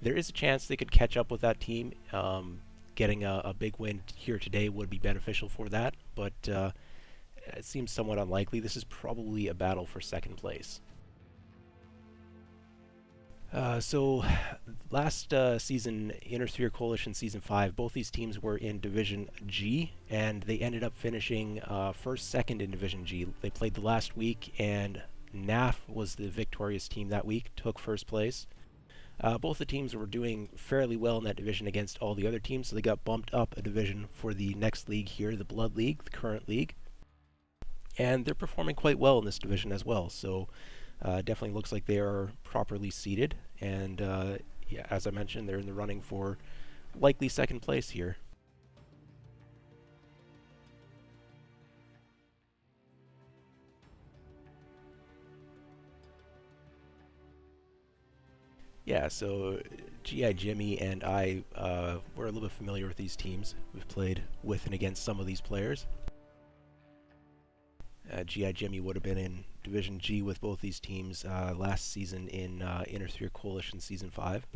there is a chance they could catch up with that team. Getting a big win here today would be beneficial for that, but it seems somewhat unlikely. This is probably a battle for second place. So, last season, Inner Sphere Coalition Season 5, both these teams were in Division G, and they ended up finishing first, second in Division G. They played the last week, and NAFF was the victorious team that week, took first place. Both the teams were doing fairly well in that division against all the other teams, so they got bumped up a division for the next league here, the Blood League, the current league. And they're performing quite well in this division as well, so definitely looks like they are properly seated. And yeah, as I mentioned, they're in the running for likely second place here. Yeah, so GI Jimmy and I were a little bit familiar with these teams. We've played with and against some of these players. GI Jimmy would have been in Division G with both these teams last season in Inner Sphere Coalition Season 5.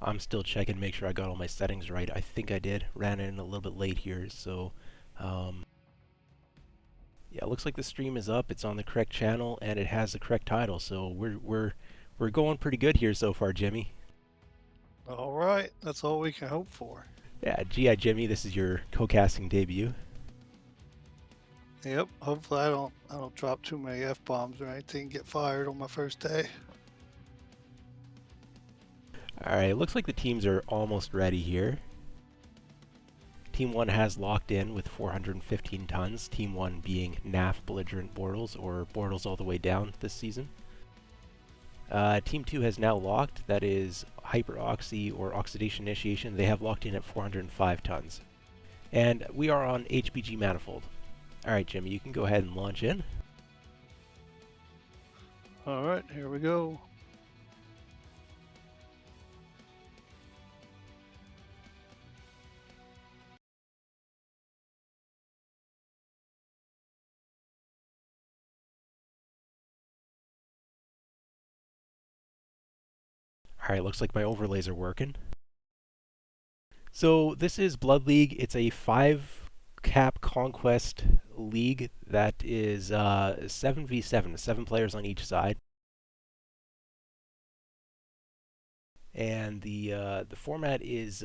I'm still checking to make sure I got all my settings right. I think I did. Ran in a little bit late here, so um, yeah, it looks like the stream is up. It's on the correct channel and it has the correct title. So we're going pretty good here so far, Jimmy. All right, that's all we can hope for. Yeah, GI Jimmy, this is your co-casting debut. Yep. Hopefully, I don't drop too many f bombs or anything. Get fired on my first day. All right, it looks like the teams are almost ready here. Team 1 has locked in with 415 tons, Team 1 being NAFF Belligerent Bortles, or Bortles all the way down this season. Team 2 has now locked, that is Hyper Oxy or Oxidation Initiation. They have locked in at 405 tons. And we are on HBG Manifold. Alright, Jimmy, you can go ahead and launch in. All right, here we go. Alright, looks like my overlays are working. So this is Blood League. It's a 5-cap conquest league that is 7v7, 7 players on each side. And the format is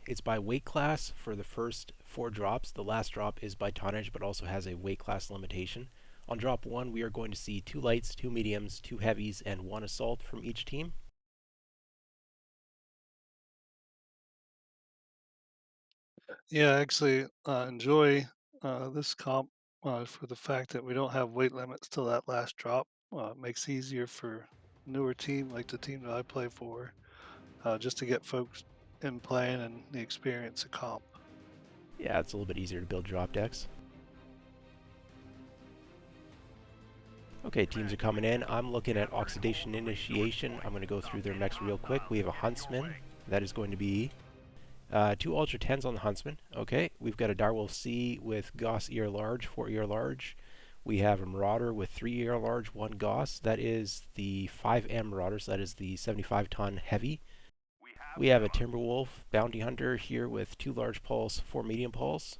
it's by weight class for the first 4 drops. The last drop is by tonnage, but also has a weight class limitation. On drop 1, we are going to see 2 lights, 2 mediums, 2 heavies, and 1 assault from each team. Yeah, I actually enjoy this comp for the fact that we don't have weight limits till that last drop. It makes it easier for newer team like the team that I play for, just to get folks in playing and the experience of comp. Yeah, it's a little bit easier to build drop decks. Okay, teams are coming in. I'm looking at Oxidation Initiation. I'm going to go through their mechs real quick. We have a Huntsman. That is going to be 2 Ultra 10s on the Huntsman. Okay, we've got a Direwolf C with Gauss ER Large, 4 ER Large. We have a Marauder with 3 ER Large, 1 Gauss. That is the 5M Marauder, so that is the 75-ton heavy. We have a Timberwolf Bounty Hunter here with 2 large pulse, 4 medium pulse.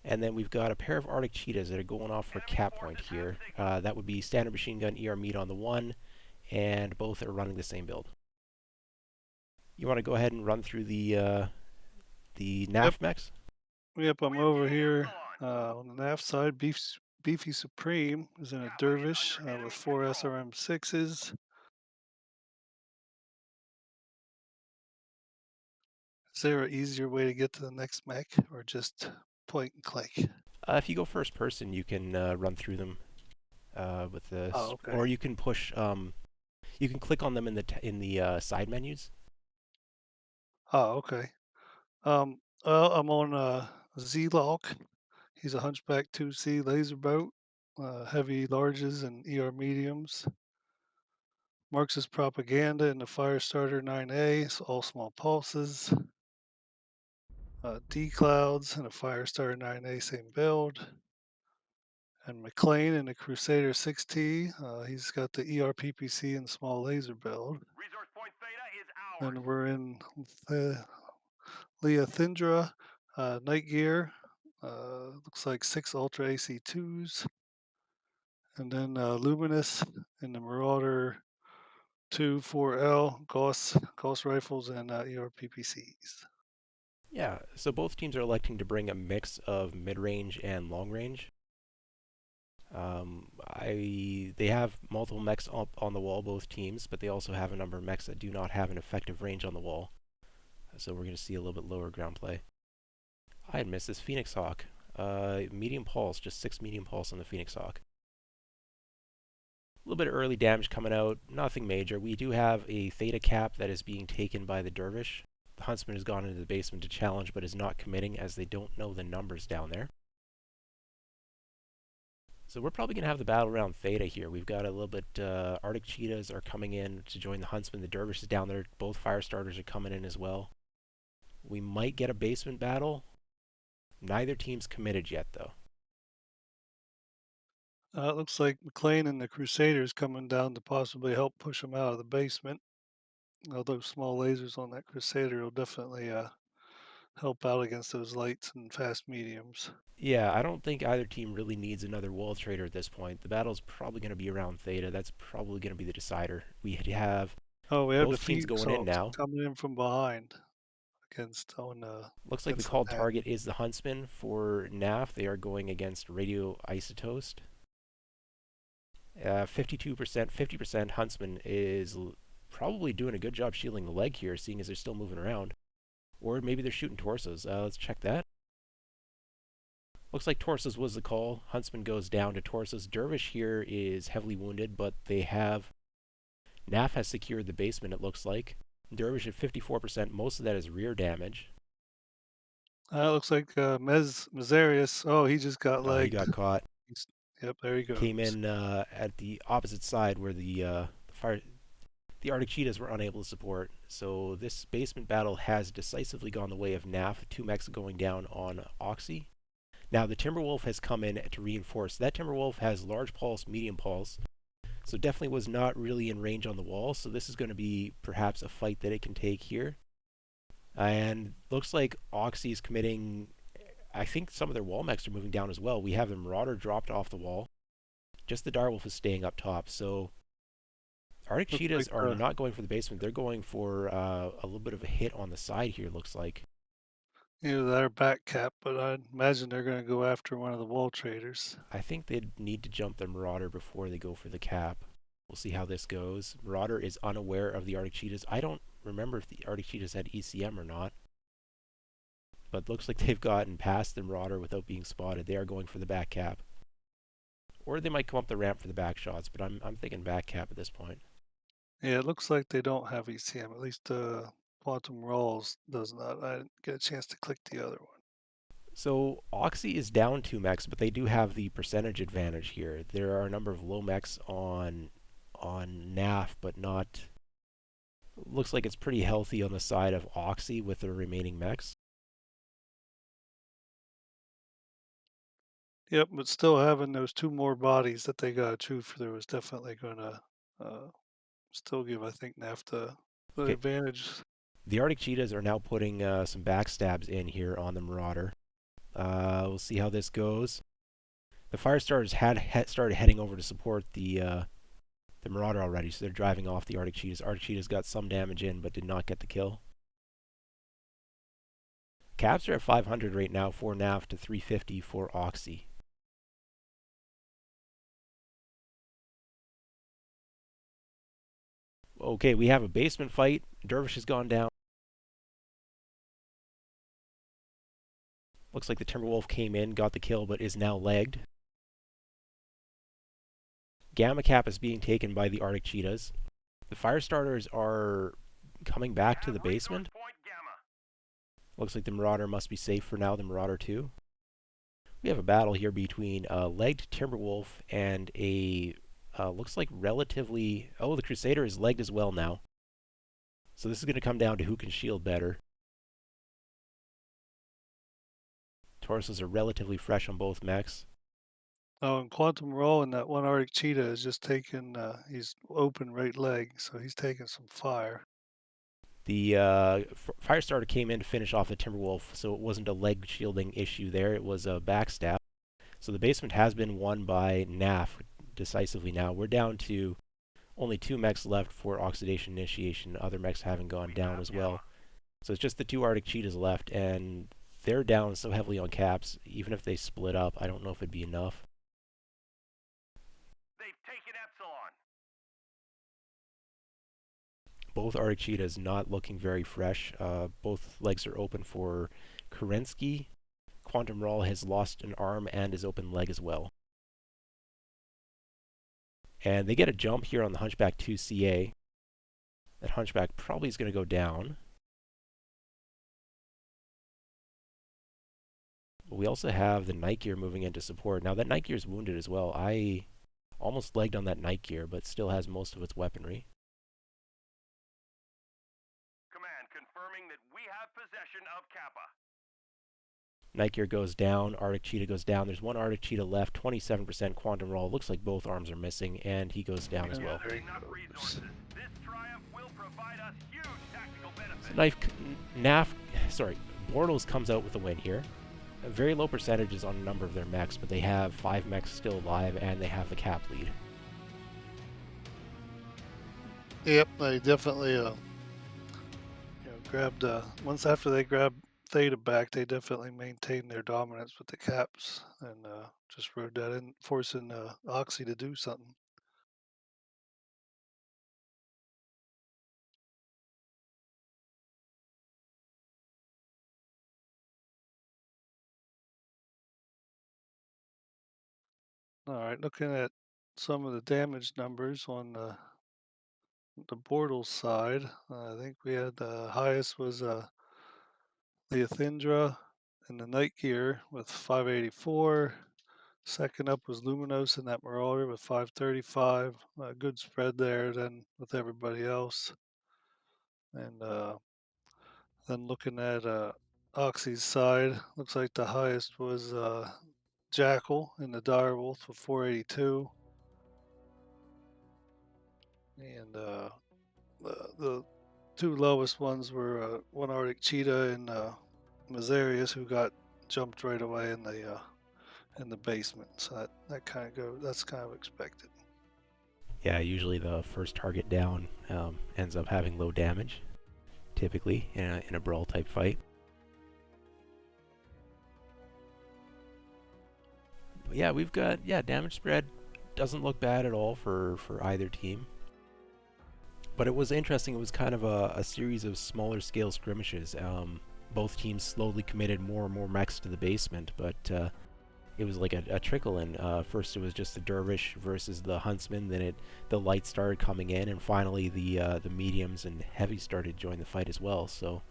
And then we've got a pair of Arctic Cheetahs that are going off for cap point here. That would be Standard Machine Gun ER Meat on the 1, and both are running the same build. You want to go ahead and run through the Yep. NAF mechs? Yep, I'm over here on the NAF side. Beefy Supreme is in a Dervish with 4 SRM6s. Is there an easier way to get to the next mech or just point and click? If you go first person, you can run through them. with the, Oh, okay. or you can push, you can click on them in the side menus. Oh, okay. Well, I'm on Z-Lock. He's a Hunchback 2C laser boat, heavy larges and ER mediums. Marxist propaganda in the Firestarter 9A, so all small pulses. D Clouds and a Firestarter 9A, same build. And McLean in the Crusader 6T. He's got the ERPPC and small laser build. Resource point Theta is And ours. we're in the Leothindra Night Gear. Looks like 6 Ultra AC2s. And then Luminous in the Marauder 2 4L Gauss rifles and ERPPCs. Yeah, so both teams are electing to bring a mix of mid-range and long-range. They have multiple mechs up on the wall, both teams, but they also have a number of mechs that do not have an effective range on the wall. So we're going to see a little bit lower ground play. I had missed this Phoenix Hawk. Medium pulse, just 6 medium pulse on the Phoenix Hawk. A little bit of early damage coming out, nothing major. We do have a Theta cap that is being taken by the Dervish. The Huntsman has gone into the basement to challenge, but is not committing as they don't know the numbers down there. So we're probably going to have the battle around Theta here. We've got a little bit, Arctic Cheetahs are coming in to join the Huntsman. The Dervish is down there. Both fire starters are coming in as well. We might get a basement battle. Neither team's committed yet, though. It looks like McLean and the Crusaders coming down to possibly help push them out of the basement. Those small lasers on that Crusader will definitely help out against those lights and fast mediums. Yeah, I don't think either team really needs another wall trader at this point. The battle's probably going to be around Theta. That's probably going to be the decider. We have Oh, we have the both teams Phoenix going in Hawks now. coming in from behind on Looks like the against the called NAFF. target is the Huntsman for NAFF. They are going against Radioisotost. 52%, 50% Huntsman is probably doing a good job shielding the leg here, seeing as they're still moving around. Or maybe they're shooting torsos. Let's check that. Looks like torsos was the call. Huntsman goes down to torsos. Dervish here is heavily wounded, but they have... NAFF has secured the basement, it looks like. Dervish at 54%. Most of that is rear damage. It looks like Mezarius. Oh, he just got He legged. got caught. He's, yep, there he Came goes. in at the opposite side where the Arctic Cheetahs were unable to support. So this basement battle has decisively gone the way of NAFF. 2 mechs going down on OXII. Now the Timberwolf has come in to reinforce. That Timberwolf has large pulse, medium pulse. So definitely was not really in range on the wall. So this is going to be perhaps a fight that it can take here. And looks like OXII is committing... I think some of their wall mechs are moving down as well. We have the Marauder dropped off the wall. Just the Direwolf is staying up top. So Arctic Looks Cheetahs like are not going for the basement. They're going for a little bit of a hit on the side here, looks like. their back cap, but I imagine they're going to go after one of the wall traders. I think they'd need to jump the Marauder before they go for the cap. We'll see how this goes. Marauder is unaware of the Arctic Cheetahs. I don't remember if the Arctic Cheetahs had ECM or not. But looks like they've gotten past the Marauder without being spotted. They are going for the back cap. Or they might come up the ramp for the back shots, but I'm thinking back cap at this point. Yeah, it looks like they don't have ECM. At least Quantum Rolls does not. I didn't get a chance to click the other one. So OXII is down 2 mechs, but they do have the percentage advantage here. There are a number of low mechs on NAFF, but not... Looks like it's pretty healthy on the side of OXII with the remaining mechs. Yep, but still having those 2 more bodies that they got to chew through was definitely going to still give, I think, NAFTA the Okay, advantage. the Arctic Cheetahs are now putting some backstabs in here on the Marauder. We'll see how this goes. The Firestarters had started heading over to support the Marauder already, so they're driving off the Arctic Cheetahs. Arctic Cheetahs got some damage in, but did not get the kill. Caps are at 500 right now for NAFF to 350 for OXII. Okay, we have a basement fight. Dervish has gone down. Looks like the Timberwolf came in, got the kill, but is now legged. Gamma Cap is being taken by the Arctic Cheetahs. The fire starters are coming back to the basement. Looks like the Marauder must be safe for now, the Marauder 2. We have a battle here between a legged Timberwolf and a, looks like relatively, oh, the Crusader is legged as well now. So this is going to come down to who can shield better. Torsos are relatively fresh on both mechs. Oh, and Quantum Roll and that one Arctic Cheetah is just taking, he's open right leg, so he's taking some fire. The Firestarter came in to finish off the Timberwolf, so it wasn't a leg shielding issue there. It was a backstab. So the basement has been won by NAFF decisively now. We're down to only 2 mechs left for Oxidation Initiation, other mechs having gone down as well. So it's just the 2 Arctic Cheetahs left, and they're down so heavily on caps, even if they split up, I don't know if it'd be enough. They've taken Epsilon. Both Arctic Cheetahs not looking very fresh. Both legs are open for Kerensky. Quantum Raw has lost an arm and his open leg as well. And they get a jump here on the Hunchback 2 CA. That Hunchback probably is going to go down. But we also have the Night Gear moving into support. Now that Night Gear is wounded as well. I almost legged on that Night Gear, but still has most of its weaponry. Command confirming that we have possession of Kappa. Night Gear goes down, Arctic Cheetah goes down. There's one Arctic Cheetah left, 27% Quantum Roll. Looks like both arms are missing, and he goes down as well. This triumph will provide us huge tactical benefits. Bortles comes out with a win here. Very low percentages on a number of their mechs, but they have 5 mechs still alive, and they have the cap lead. Yep, they definitely grabbed, once after they grabbed Theta back, they definitely maintained their dominance with the caps and just rode that in, forcing OXII to do something. All right, looking at some of the damage numbers on the Bortles side, I think we had the highest was the Athindra and the Night Gear with 584. Second up was Luminos in that Marauder with 535. Good spread there then with everybody else. And then looking at OXI's side, looks like the highest was Jackal in the Direwolf with 482. And the 2 lowest ones were one Arctic Cheetah and Mazarius, who got jumped right away in the basement. So that's kind of expected. Yeah, usually the first target down ends up having low damage, typically in a brawl type fight. But yeah, we've got damage spread doesn't look bad at all for either team. But it was interesting. It was kind of a series of smaller scale skirmishes. Both teams slowly committed more and more mechs to the basement, but it was like a trickle in. First it was just the Dervish versus the Huntsman, then the lights started coming in, and finally the mediums and heavies started to join the fight as well. So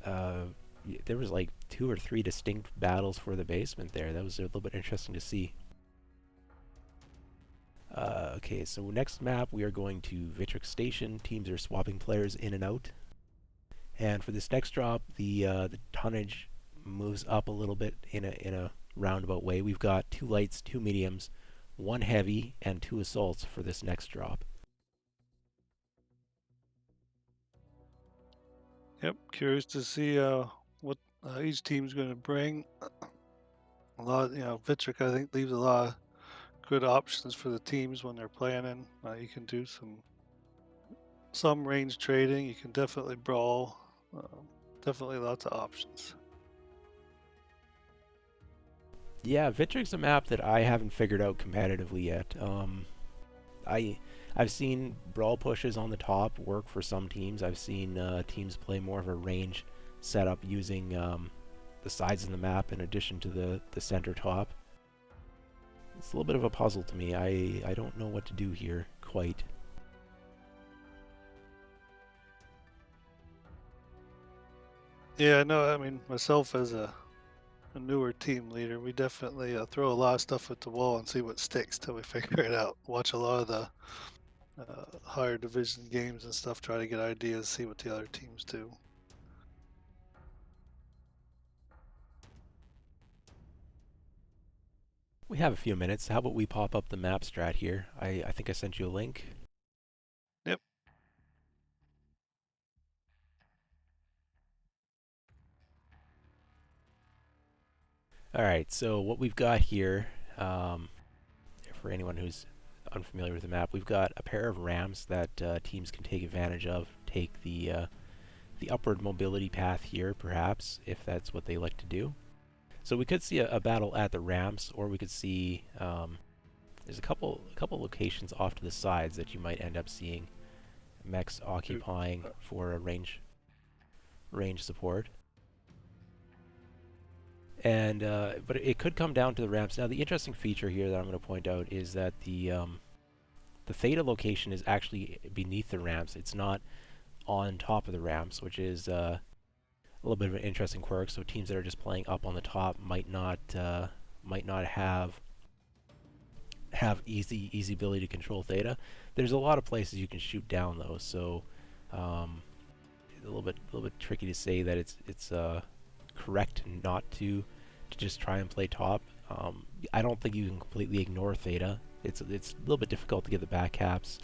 there was like 2 or 3 distinct battles for the basement there. That was a little bit interesting to see. Okay, so next map we are going to Vitrix Station. Teams are swapping players in and out. And for this next drop, the tonnage moves up a little bit in a roundabout way. We've got 2 lights, 2 mediums, 1 heavy, and 2 assaults for this next drop. Yep, curious to see what each team's going to bring. A lot, Vitric I think leaves a lot of good options for the teams when they're planning. You can do some range trading. You can definitely brawl. Definitely lots of options. Yeah, Vitric's a map that I haven't figured out competitively yet. I've seen brawl pushes on the top work for some teams. I've seen teams play more of a range setup using the sides of the map in addition to the center top. It's a little bit of a puzzle to me. I don't know what to do here quite. Yeah, no, I mean, myself as a newer team leader, we definitely throw a lot of stuff at the wall and see what sticks till we figure it out. Watch a lot of the higher division games and stuff, try to get ideas, see what the other teams do. We have a few minutes. How about we pop up the map strat here? I think I sent you a link. Yep. Alright, so what we've got here, for anyone who's unfamiliar with the map, we've got a pair of ramps that teams can take advantage of, take the upward mobility path here, perhaps, if that's what they like to do. So we could see a battle at the ramps, or we could see there's a couple locations off to the sides that you might end up seeing mechs occupying for a range support. And but it could come down to the ramps. Now the interesting feature here that I'm going to point out is that the theta location is actually beneath the ramps. It's not on top of the ramps, which is a little bit of an interesting quirk. So teams that are just playing up on the top might not have easy ability to control theta. There's a lot of places you can shoot down though, so a little bit tricky to say that it's correct not to just try and play top. I don't think you can completely ignore theta. It's a little bit difficult to get the back caps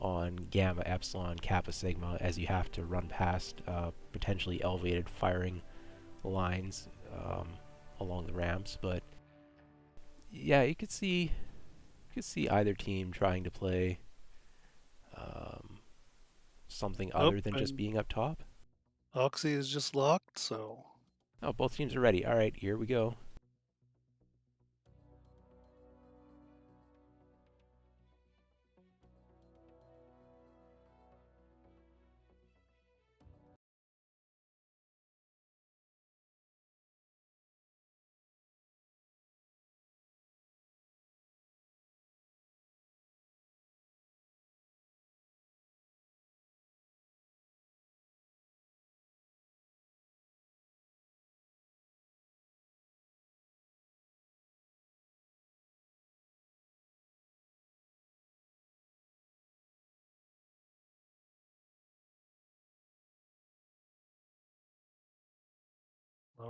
on gamma, epsilon, kappa, sigma, as you have to run past potentially elevated firing lines along the ramps. But yeah, you could see either team trying to play something other than just being up top. OXII is just locked, so Oh, both teams are ready. All right, here we go.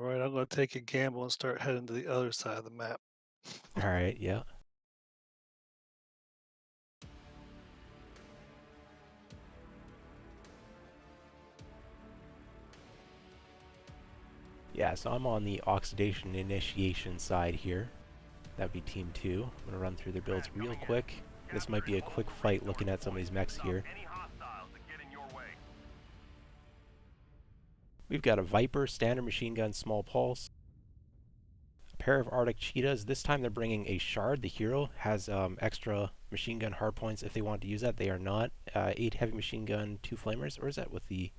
all right, I'm going to take a gamble and start heading to the other side of the map. All right, yeah. Yeah, so I'm on the oxidation initiation side here. That'd be team 2. I'm going to run through their builds real quick. This might be a quick fight looking at some of these mechs here. We've got a Viper, standard machine gun, small pulse. A pair of Arctic Cheetahs. This time they're bringing a Shard. The hero has extra machine gun hard points if they want to use that. They are not. 8 heavy machine gun, 2 flamers. Or is that with the...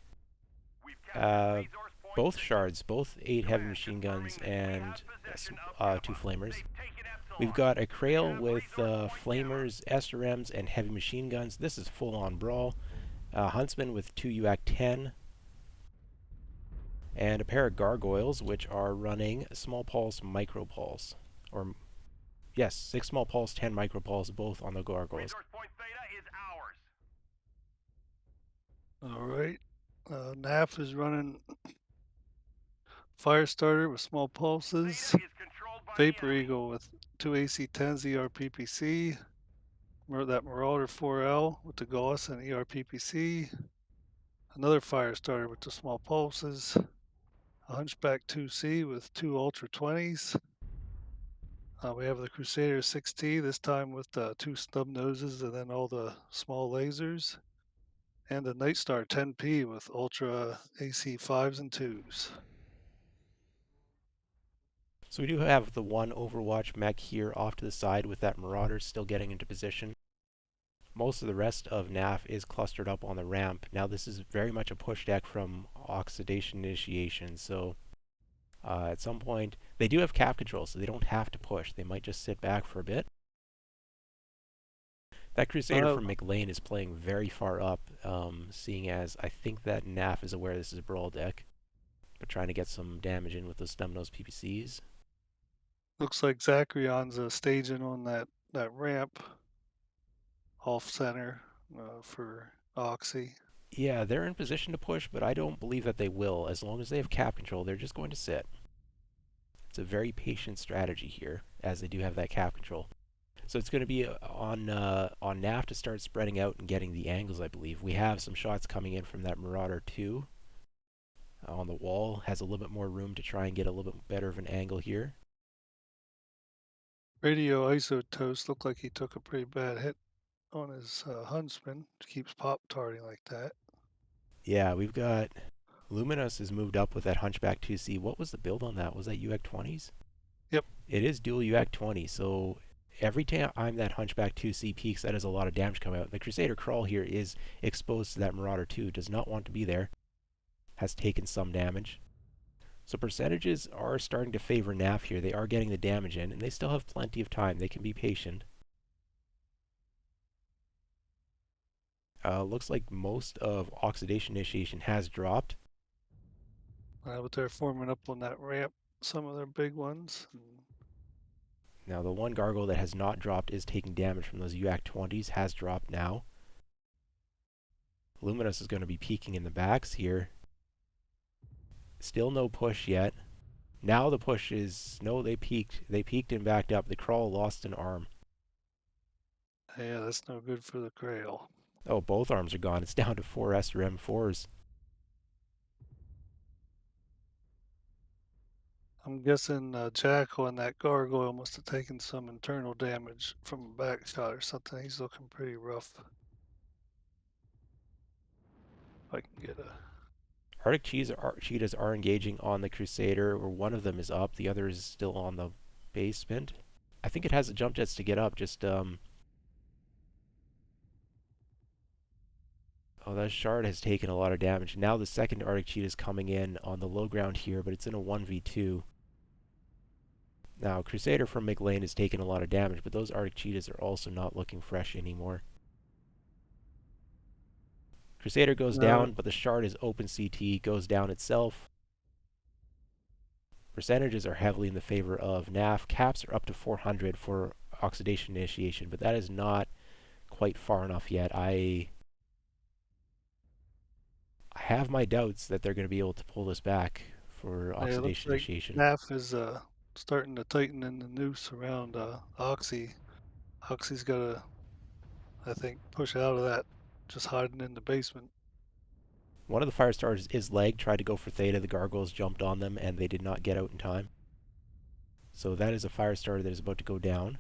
both Shards, both 8 heavy machine guns and 2 flamers. We've got a Krail with flamers, SRMs, and heavy machine guns. This is full-on brawl. Huntsman with 2 UAC 10. And a pair of Gargoyles, which are running small pulse, micro pulse. Or, yes, 6 small pulse, 10 micro pulse, both on the Gargoyles. All right. NAFF is running Firestarter with small pulses, Vapor Eagle with 2 AC-10s ERPPC, that Marauder 4L with the Gauss and ERPPC, another Firestarter with the small pulses, a Hunchback 2C with 2 Ultra 20s. We have the Crusader 6T, this time with 2 stub noses and then all the small lasers, and the Nightstar 10P with Ultra AC 5s and 2s. So we do have the one Overwatch mech here off to the side with that Marauder still getting into position. Most of the rest of NAFF is clustered up on the ramp. Now this is very much a push deck from oxidation initiation, so at some point they do have cap control, so they don't have to push. They might just sit back for a bit. That Crusader Uh, from McLean is playing very far up, seeing as I think that NAFF is aware this is a brawl deck, but trying to get some damage in with those Stumnose PPCs. Looks like Zachrion's staging on that ramp off center for OXII. Yeah, they're in position to push, but I don't believe that they will. As long as they have cap control, they're just going to sit. It's a very patient strategy here, as they do have that cap control. So it's going to be on NAFF to start spreading out and getting the angles, I believe. We have some shots coming in from that Marauder 2 on the wall. Has a little bit more room to try and get a little bit better of an angle here. Radio Isotoast looked like he took a pretty bad hit on his Huntsman. Keeps pop tarting like that. Yeah, we've got Luminous has moved up with that Hunchback 2C. What was the build on that? Was that UAC 20s? Yep. It is dual UAC 20, so every time that Hunchback 2C peaks, that is a lot of damage coming out. The Crusader Crawl here is exposed to that Marauder 2, does not want to be there, has taken some damage. So percentages are starting to favor NAFF here. They are getting the damage in, and they still have plenty of time. They can be patient. Looks like most of Oxidation Initiation has dropped. But they're forming up on that ramp, some of their big ones. Now the one Gargoyle that has not dropped is taking damage from those UAC 20s, has dropped now. Luminous is going to be peeking in the backs here. Still no push yet. Now the push is, no, they peaked. They peaked and backed up. The Crawl lost an arm. Yeah, that's no good for the Grail. Oh, both arms are gone. It's down to 4S or M4s. I'm guessing Jackal and that Gargoyle must have taken some internal damage from a back shot or something. He's looking pretty rough. If I can get a... Arctic Cheetahs are engaging on the Crusader, or one of them is up. The other is still on the basement. I think it has the jump jets to get up. Just, oh, that Shard has taken a lot of damage. Now the second Arctic Cheetah is coming in on the low ground here, but it's in a 1v2. Now, Crusader from McLean has taken a lot of damage, but those Arctic Cheetahs are also not looking fresh anymore. Crusader goes down, but the Shard is open CT, goes down itself. Percentages are heavily in the favor of NAFF. Caps are up to 400 for Oxidation Initiation, but that is not quite far enough yet. I have my doubts that they're going to be able to pull this back for Oxidation Initiation. NAFF is starting to tighten in the noose around OXII. OXII's got to, I think, push out of that, just hiding in the basement. One of the fire stars is Leg, tried to go for Theta. The Gargoyles jumped on them, and they did not get out in time. So that is a fire starter that is about to go down.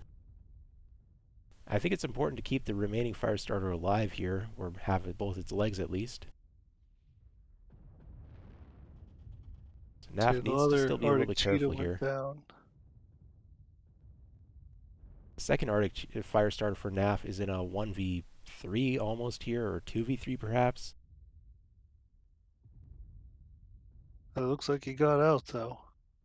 I think it's important to keep the remaining fire starter alive here, or have both its legs at least. So NAFF needs to still be a little bit careful here. Down. The second Arctic fire starter for NAFF is in a 1v3 almost here, or 2v3 perhaps. It looks like he got out though.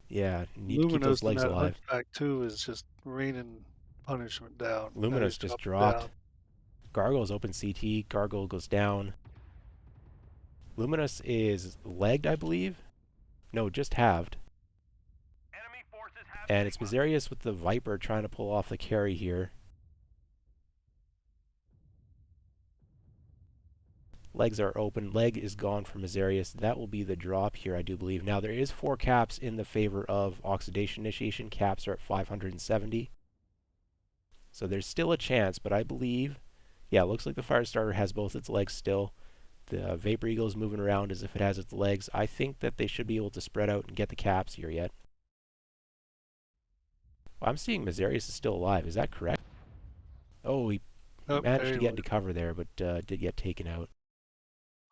Yeah, need to keep those legs alive. Hunchback 2 is just raining punishment down. Luminous just dropped. Down. Gargoyle's open CT. Gargoyle goes down. Luminous is legged, I believe. No, just halved. And it's Miserius with the Viper trying to pull off the carry here. Legs are open. Leg is gone from Miserius. That will be the drop here, I do believe. Now, there is 4 caps in the favor of Oxidation Initiation. Caps are at 570. So there's still a chance, but I believe... Yeah, it looks like the Firestarter has both its legs still. The Vapor Eagle is moving around as if it has its legs. I think that they should be able to spread out and get the caps here yet. Well, I'm seeing Miserius is still alive. Is that correct? Oh, he managed to get into cover there, but did get taken out.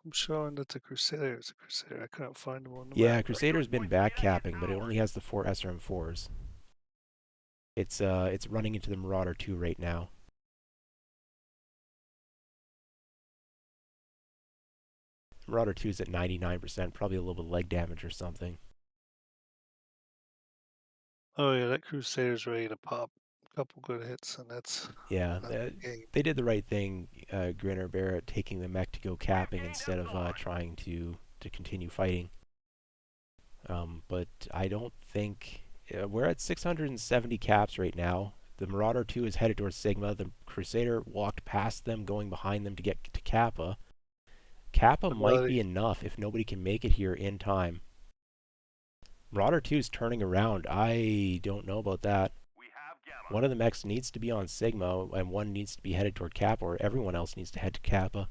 I'm showing that the Crusader is a Crusader. I couldn't find him on the map. Yeah, Crusader's been back capping, but it only has the 4 SRM4s. It's running into the Marauder 2 right now. Marauder 2 is at 99%, probably a little bit of leg damage or something. Oh yeah, that Crusader's ready to pop. couple good hits, and that's Yeah, the game. they did the right thing, Grinner Barrett taking the mech to go capping instead of trying to continue fighting. But I don't think we're at 670 caps right now. The Marauder 2 is headed towards Sigma. The Crusader walked past them, going behind them to get to Kappa. Kappa might be enough if nobody can make it here in time. Marauder 2 is turning around. I don't know about that. We have Gamma. One of the mechs needs to be on Sigma, and one needs to be headed toward Kappa, or everyone else needs to head to Kappa.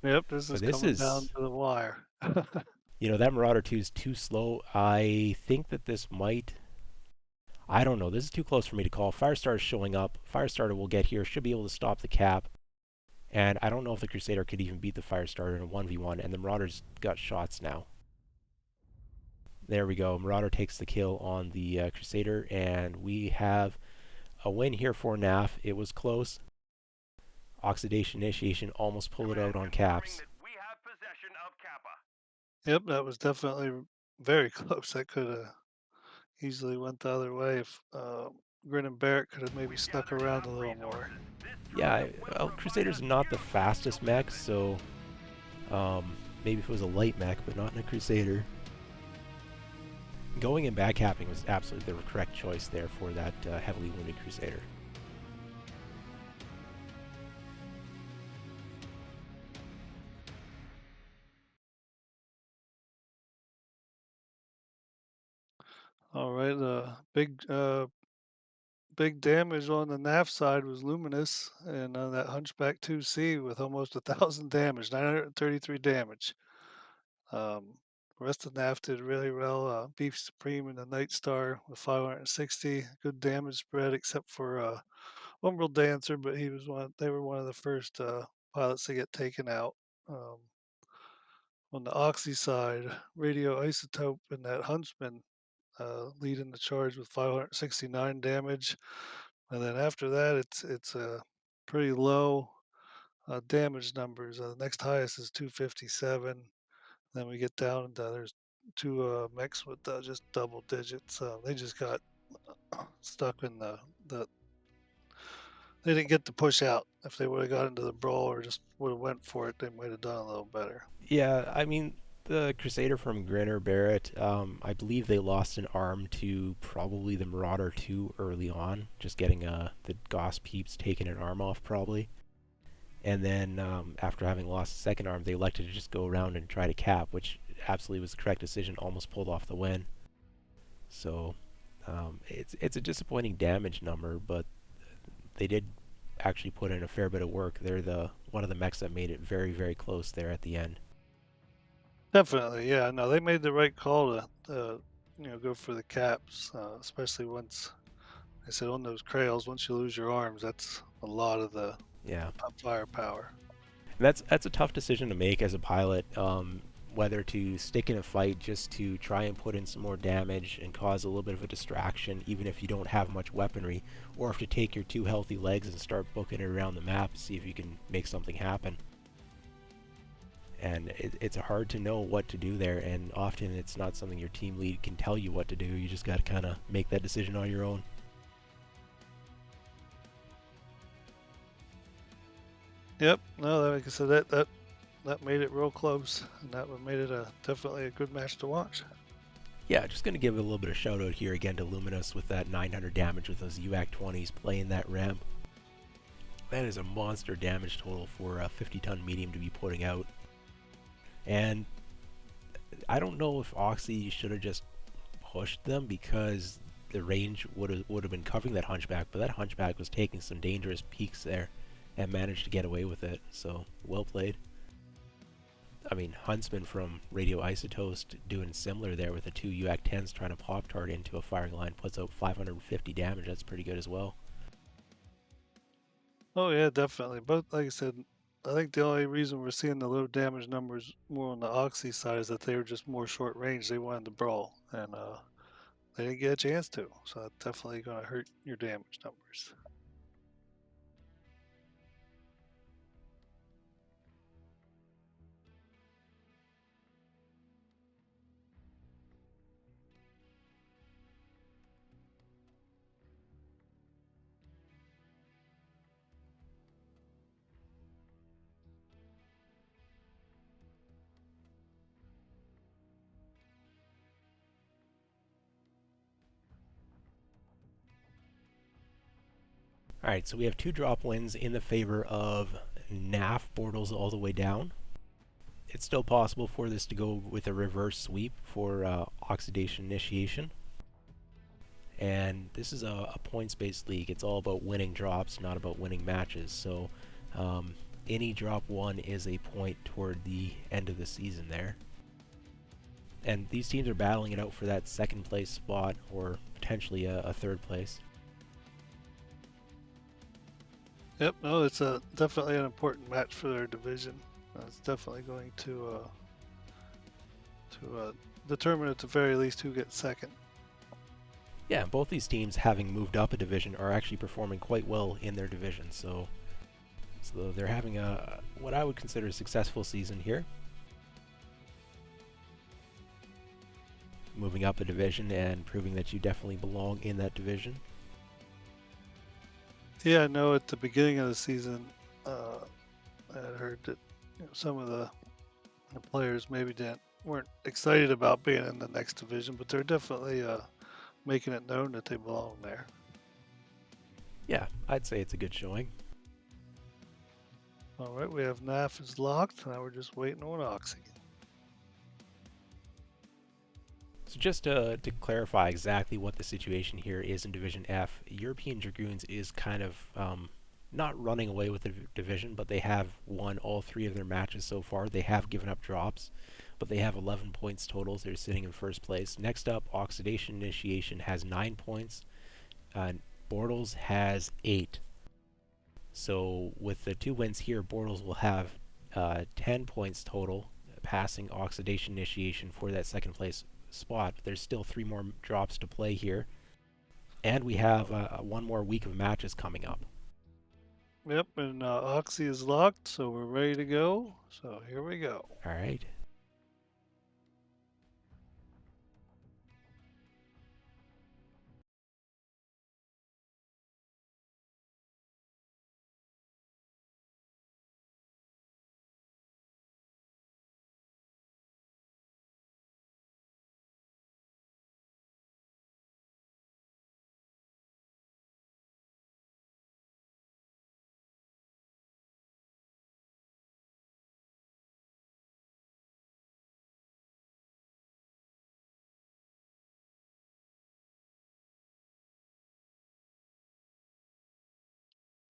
Yep, this is coming down to the wire. You know, that Marauder 2 is too slow. I think that this might... I don't know. This is too close for me to call. Firestar's showing up. Firestarter will get here. Should be able to stop the cap. And I don't know if the Crusader could even beat the Firestarter in a 1v1. And the Marauder's got shots now. There we go. Marauder takes the kill on the Crusader. And we have a win here for NAFF. It was close. Oxidation Initiation almost pulled it out on caps. We have possession of Kappa. Yep, that was definitely very close. That could have easily went the other way if Grin and Barrett could have maybe snuck around a little more. Yeah, well, Crusader's not the fastest mech, so maybe if it was a light mech, but not in a Crusader. Going and backcapping was absolutely the correct choice there for that heavily wounded Crusader. All right, big damage on the NAF side was Luminous, and that Hunchback 2C with almost 1,000 damage, 933 damage. The rest of NAF did really well. Beef Supreme and the Night Star with 560, good damage spread, except for Umbral Dancer, but they were one of the first pilots to get taken out. On the OXII side, Radio Isotope and that Huntsman leading the charge with 569 damage. And then after that, it's pretty low damage numbers. The next highest is 257. Then we get down to there's two mechs with just double digits. They just got stuck in the. They didn't get to push out. If they would have got into the brawl or just would have went for it, they might have done a little better. Yeah, I mean, the Crusader from Grinner Barrett, I believe they lost an arm to probably the Marauder 2 early on, just getting the Goss peeps taking an arm off probably. And then after having lost the second arm, they elected to just go around and try to cap, which absolutely was the correct decision, almost pulled off the win. So it's a disappointing damage number, but they did actually put in a fair bit of work. They're one of the mechs that made it very, very close there at the end. Definitely, yeah. No, they made the right call to go for the caps, especially once I said on those Krails. Once you lose your arms, that's a lot of the firepower. That's a tough decision to make as a pilot. Whether to stick in a fight just to try and put in some more damage and cause a little bit of a distraction, even if you don't have much weaponry, or if to take your two healthy legs and start booking it around the map, see if you can make something happen. And it's hard to know what to do there, and often it's not something your team lead can tell you what to do. You just got to kind of make that decision on your own. Yep. No, like I said, that made it real close, and that made it definitely a good match to watch. Yeah, just going to give a little bit of shout out here again to Luminous with that 900 damage with those UAC 20s playing that ramp. That is a monster damage total for a 50-ton medium to be putting out. And I don't know if OXII should have just pushed them because the range would have been covering that Hunchback, but that Hunchback was taking some dangerous peaks there and managed to get away with it, so well played. I mean, Huntsman from Radio Isotope doing similar there with the two UAC 10s trying to pop-tart into a firing line, puts out 550 damage. That's pretty good as well. Oh yeah, definitely. But like I said, I think the only reason we're seeing the low damage numbers more on the OXII side is that they were just more short range. They wanted to brawl, and they didn't get a chance to. So that's definitely going to hurt your damage numbers. Alright, so we have 2 drop wins in the favor of NAFF, Bortles all the way down. It's still possible for this to go with a reverse sweep for oxidation initiation. And this is a points-based league. It's all about winning drops, not about winning matches. So any drop one is a point toward the end of the season there. And these teams are battling it out for that second place spot or potentially a third place. Yep, no, it's definitely an important match for their division. It's definitely going to determine at the very least who gets second. Yeah, both these teams, having moved up a division, are actually performing quite well in their division. So they're having what I would consider a successful season here. Moving up a division and proving that you definitely belong in that division. Yeah, I know at the beginning of the season, I had heard that some of the players maybe weren't excited about being in the next division, but they're definitely making it known that they belong there. Yeah, I'd say it's a good showing. All right, we have NAFF is locked. Now we're just waiting on OXII. So just to clarify exactly what the situation here is in Division F, European Dragoons is kind of not running away with the division, but they have won all 3 of their matches so far. They have given up drops, but they have 11 points total. They're sitting in first place. Next up, Oxidation Initiation has 9 points. Bortles has 8. So with the 2 wins here, Bortles will have 10 points total, passing Oxidation Initiation for that second place spot. There's still 3 more drops to play here, and we have 1 more week of matches coming up. Yep, and OXII is locked, so we're ready to go. So here we go. All right.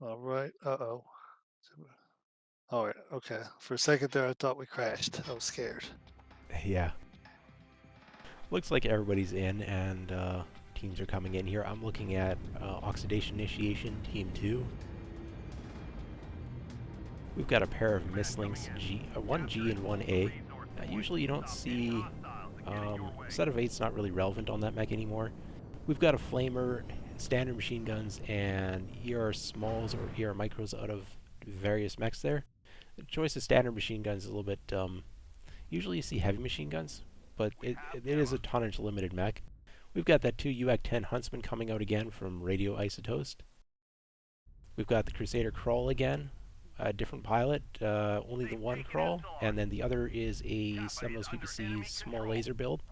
All right. Uh-oh. All right. Okay. For a second there, I thought we crashed. I was scared. Yeah. Looks like everybody's in, and teams are coming in here. I'm looking at Oxidation Initiation, Team 2. We've got a pair of Mistlings, one G and one A. Usually you don't see... set of 8's not really relevant on that mech anymore. We've got a Flamer, standard machine guns, and ER smalls or ER micros out of various mechs there. The choice of standard machine guns is a little bit... usually you see heavy machine guns, but it is a tonnage limited mech. We've got that 2 UAC-10 Huntsman coming out again from Radio Isotoast. We've got the Crusader Crawl again, a different pilot, only the 1 crawl, and then the other is a Seminoles PPC small laser build,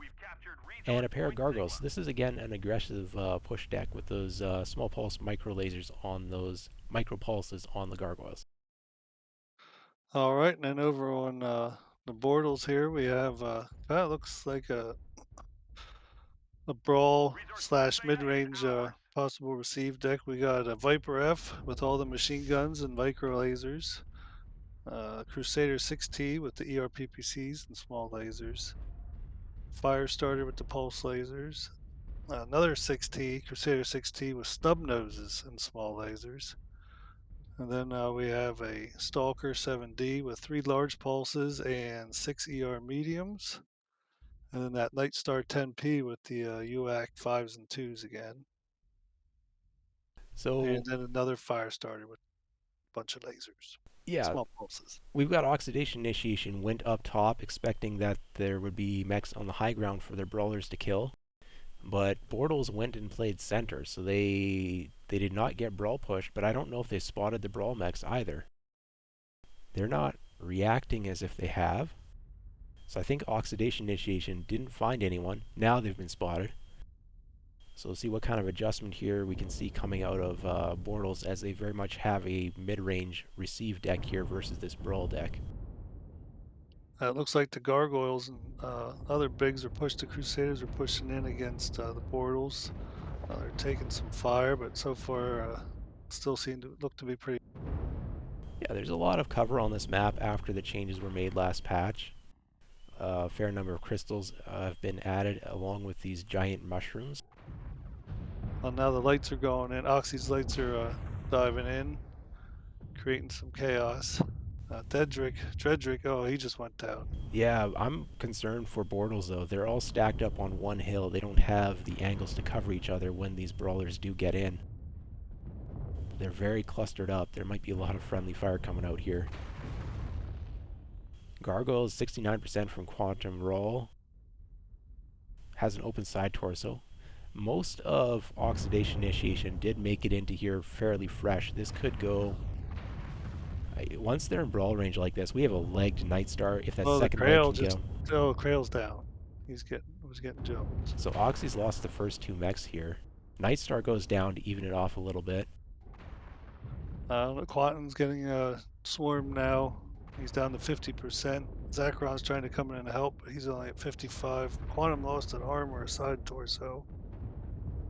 and a pair of Gargoyles. This is again an aggressive push deck with those small pulse micro lasers on those micro pulses on the Gargoyles. All right, and then over on the Bortles here, we have kind of looks like a brawl slash mid range possible receive deck. We got a Viper F with all the machine guns and micro lasers. Crusader 6T with the ERPPCs and small lasers. Firestarter with the pulse lasers. Another 6T, Crusader 6T with stub noses and small lasers. And then we have a Stalker 7D with 3 large pulses and 6 ER mediums. And then that Nightstar 10P with the UAC 5s and 2s again. So And then another Firestarter with a bunch of lasers. yeah, Small pulses. we've got Oxidation Initiation went up top, expecting that there would be mechs on the high ground for their brawlers to kill. But Bortles went and played center, so they did not get brawl pushed, but I don't know if they spotted the brawl mechs either. They're not reacting as if they have. So I think Oxidation Initiation didn't find anyone. Now they've been spotted. So we'll see what kind of adjustment here we can see coming out of Bortles, as they very much have a mid-range receive deck here versus this brawl deck. It looks like the Gargoyles and other bigs are pushed. The Crusaders are pushing in against the Bortles. They're taking some fire, but so far still seem to look to be pretty. Yeah, there's a lot of cover on this map after the changes were made last patch. A fair number of crystals have been added along with these giant mushrooms. Well, now the lights are going in. OXII's lights are diving in, creating some chaos. Dredrick, oh, he just went down. Yeah, I'm concerned for Bortles though. They're all stacked up on one hill. They don't have the angles to cover each other when these brawlers do get in. They're very clustered up. There might be a lot of friendly fire coming out here. Gargoyle is 69% from Quantum Roll. Has an open side torso. Most of Oxidation Initiation did make it into here fairly fresh. This could go... once they're in brawl range like this, we have a legged Nightstar. If that second leg can get him. Oh, Krail's down. Was getting jumped. So Oxy's lost the first two mechs here. Nightstar goes down to even it off a little bit. Quantum's getting swarmed now. He's down to 50%. Zacharon's trying to come in and help, but he's only at 55. Quantum lost an arm or a side torso.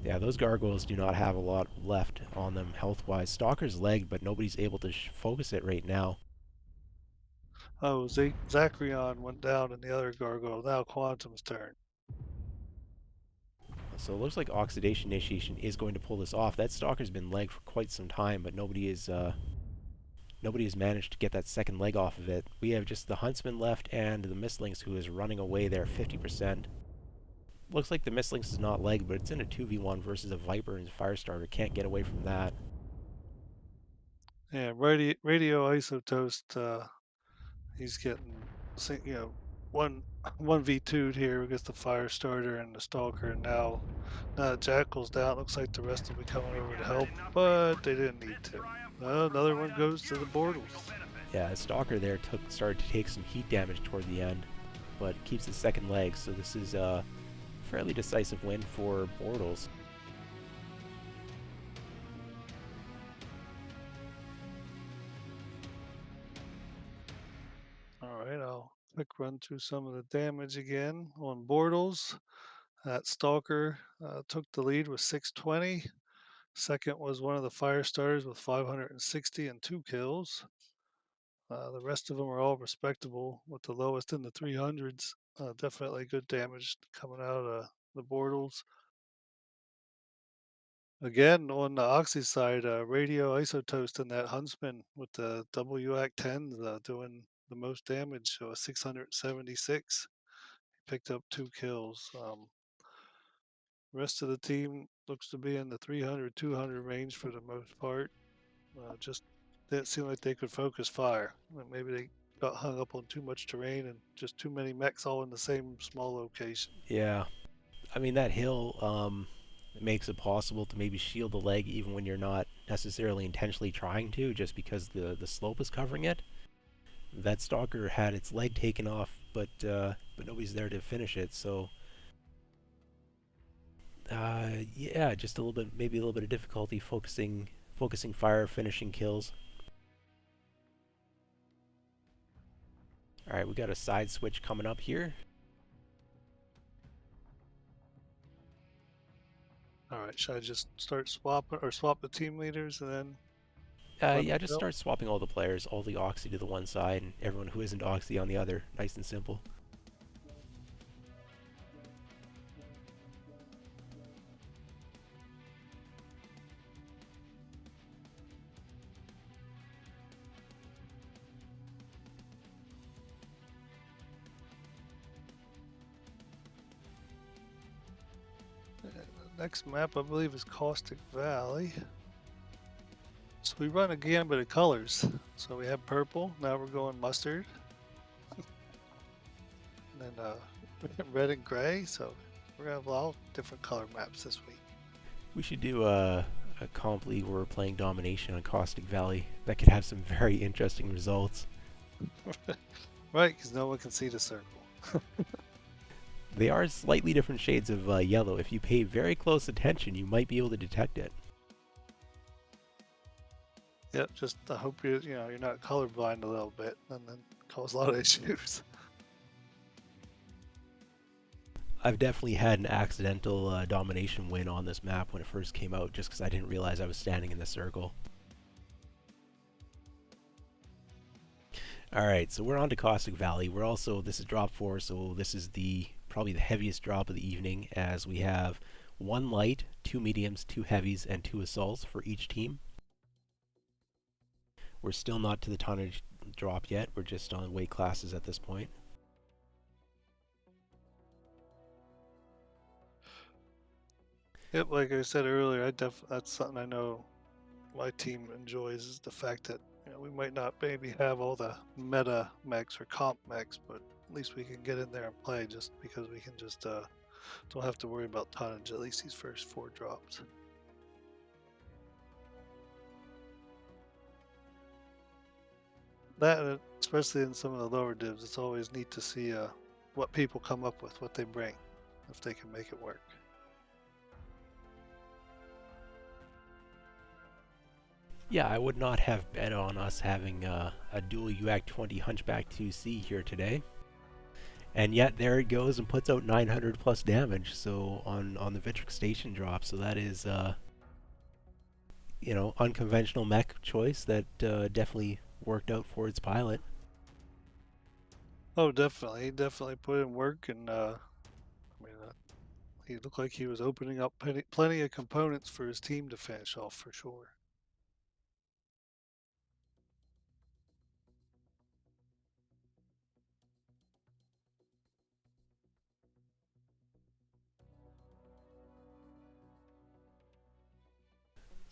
Yeah, those gargoyles do not have a lot left on them health-wise. Stalker's legged, but nobody's able to focus it right now. Oh, Zacharon went down in the other gargoyle. Now Quantum's turn. So it looks like Oxidation Initiation is going to pull this off. That Stalker's been legged for quite some time, but nobody has managed to get that second leg off of it. We have just the Huntsman left and the Mistlings, who is running away there 50%. Looks like the Mistlings is not legged, but it's in a 2v1 versus a Viper and Firestarter. Can't get away from that. Yeah, Radio Isotoast, he's getting, one 1v2'd here against the Firestarter and the Stalker, and now Jackal's down. Looks like the rest will be coming over to help, but they didn't need to. Another one goes to the Bortles. Yeah, Stalker there started to take some heat damage toward the end, but keeps the second leg, so this is a fairly decisive win for Bortles. Alright, I'll quick run through some of the damage again on Bortles. That Stalker took the lead with 620. Second was one of the Firestarters with 560 and 2 kills. The rest of them are all respectable, with the lowest in the 300s. Definitely good damage coming out of the Bortles. Again, on the Oxy side, Radio Isotoast and that Huntsman with the WAC 10s doing the most damage, so 676. He picked up 2 kills. Rest of the team looks to be in the 300, 200 range for the most part. Just didn't seem like they could focus fire. Maybe they got hung up on too much terrain and just too many mechs all in the same small location. Yeah, I mean that hill makes it possible to maybe shield the leg even when you're not necessarily intentionally trying to, just because the slope is covering it. That Stalker had its leg taken off, but nobody's there to finish it, so yeah, just maybe a little bit of difficulty focusing fire, finishing kills. Alright, we got a side switch coming up here. Alright, should I just start swapping or swap the team leaders and then yeah, just start swapping all the players, all the Oxy to the one side and everyone who isn't Oxy on the other. Nice and simple. next map I believe is Caustic Valley. So we run a gambit of colors. So we have purple, now we're going mustard. And then red and gray, so we're gonna have all different color maps this week. We should do a comp league where we're playing domination on Caustic Valley. That could have some very interesting results. Right, because no one can see the circle. They are slightly different shades of yellow. If you pay very close attention, you might be able to detect it. Yep, just I hope you're not colorblind a little bit, and then cause a lot of issues. I've definitely had an accidental domination win on this map when it first came out, just because I didn't realize I was standing in the circle. Alright, so we're on to Caustic Valley. This is drop 4, so this is probably the heaviest drop of the evening, as we have 1 light, 2 mediums, 2 heavies, and 2 assaults for each team. We're still not to the tonnage drop yet, we're just on weight classes at this point. Yep, like I said earlier, that's something I know my team enjoys, is the fact that we might not maybe have all the meta mechs or comp mechs, but at least we can get in there and play, just because we can just don't have to worry about tonnage at least these first 4 drops. That, especially in some of the lower divs, it's always neat to see what people come up with, what they bring, if they can make it work. Yeah, I would not have bet on us having a dual UAC 20 Hunchback 2C here today. And yet there it goes and puts out 900 plus damage, so on the Vitric Station drop. So that is, unconventional mech choice that definitely worked out for its pilot. Oh, definitely. He definitely put in work, and he looked like he was opening up plenty of components for his team to finish off for sure.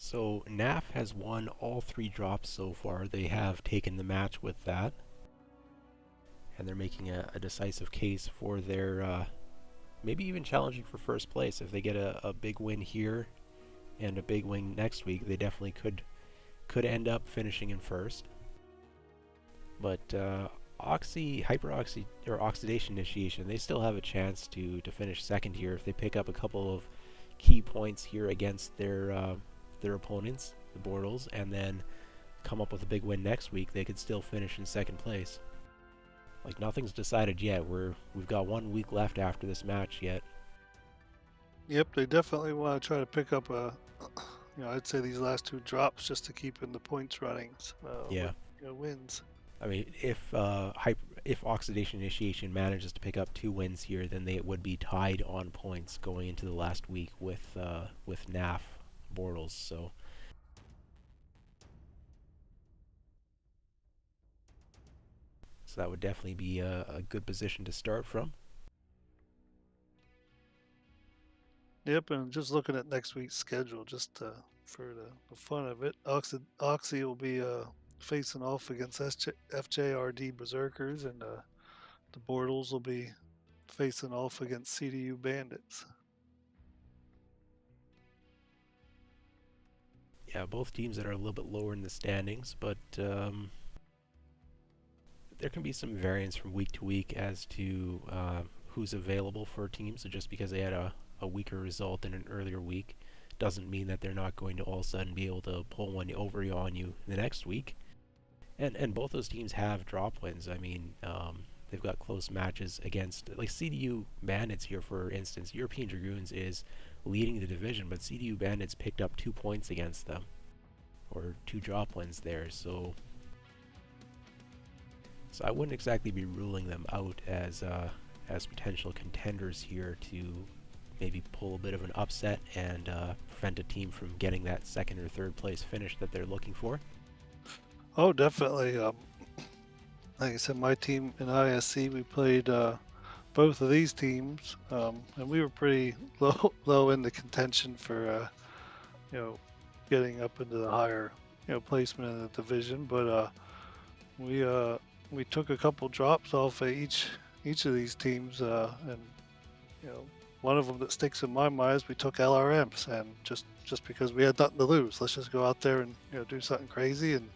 So NAFF has won all 3 drops so far. They have taken the match with that. And they're making a decisive case for their, maybe even challenging for first place. If they get a big win here and a big win next week, they definitely could end up finishing in first. But Oxidation Initiation, they still have a chance to finish second here if they pick up a couple of key points here against their opponents, the Bortles, and then come up with a big win next week. They could still finish in second place. Like, nothing's decided yet. We've got 1 week left after this match yet. Yep, they definitely want to try to pick up I'd say these last 2 drops just to keep in the points runnings. Yeah. With, wins. I mean, if Oxidation Initiation manages to pick up 2 wins here, then they would be tied on points going into the last week with NAFF Bortles. So that would definitely be a good position to start from. Yep, and just looking at next week's schedule, just for the fun of it, OXII will be facing off against FJRD Berserkers, and the Bortles will be facing off against CDU Bandits. Yeah, both teams that are a little bit lower in the standings, but there can be some variance from week to week as to who's available for teams. So just because they had a weaker result in an earlier week doesn't mean that they're not going to all of a sudden be able to pull one over on you the next week. And both those teams have drop wins. I mean, they've got close matches against, like, CDU Bandits here, for instance. European Dragoons is leading the division, but CDU Bandits picked up 2 points against them, or 2 drop wins there. So I wouldn't exactly be ruling them out as potential contenders here to maybe pull a bit of an upset and prevent a team from getting that second or third place finish that they're looking for. Oh, definitely. Like I said, my team in ISC, we played both of these teams, and we were pretty low in the contention for getting up into the higher placement in the division. But we took a couple drops off of each of these teams, and one of them that sticks in my mind is we took LRMs, and just because we had nothing to lose, let's just go out there and do something crazy. And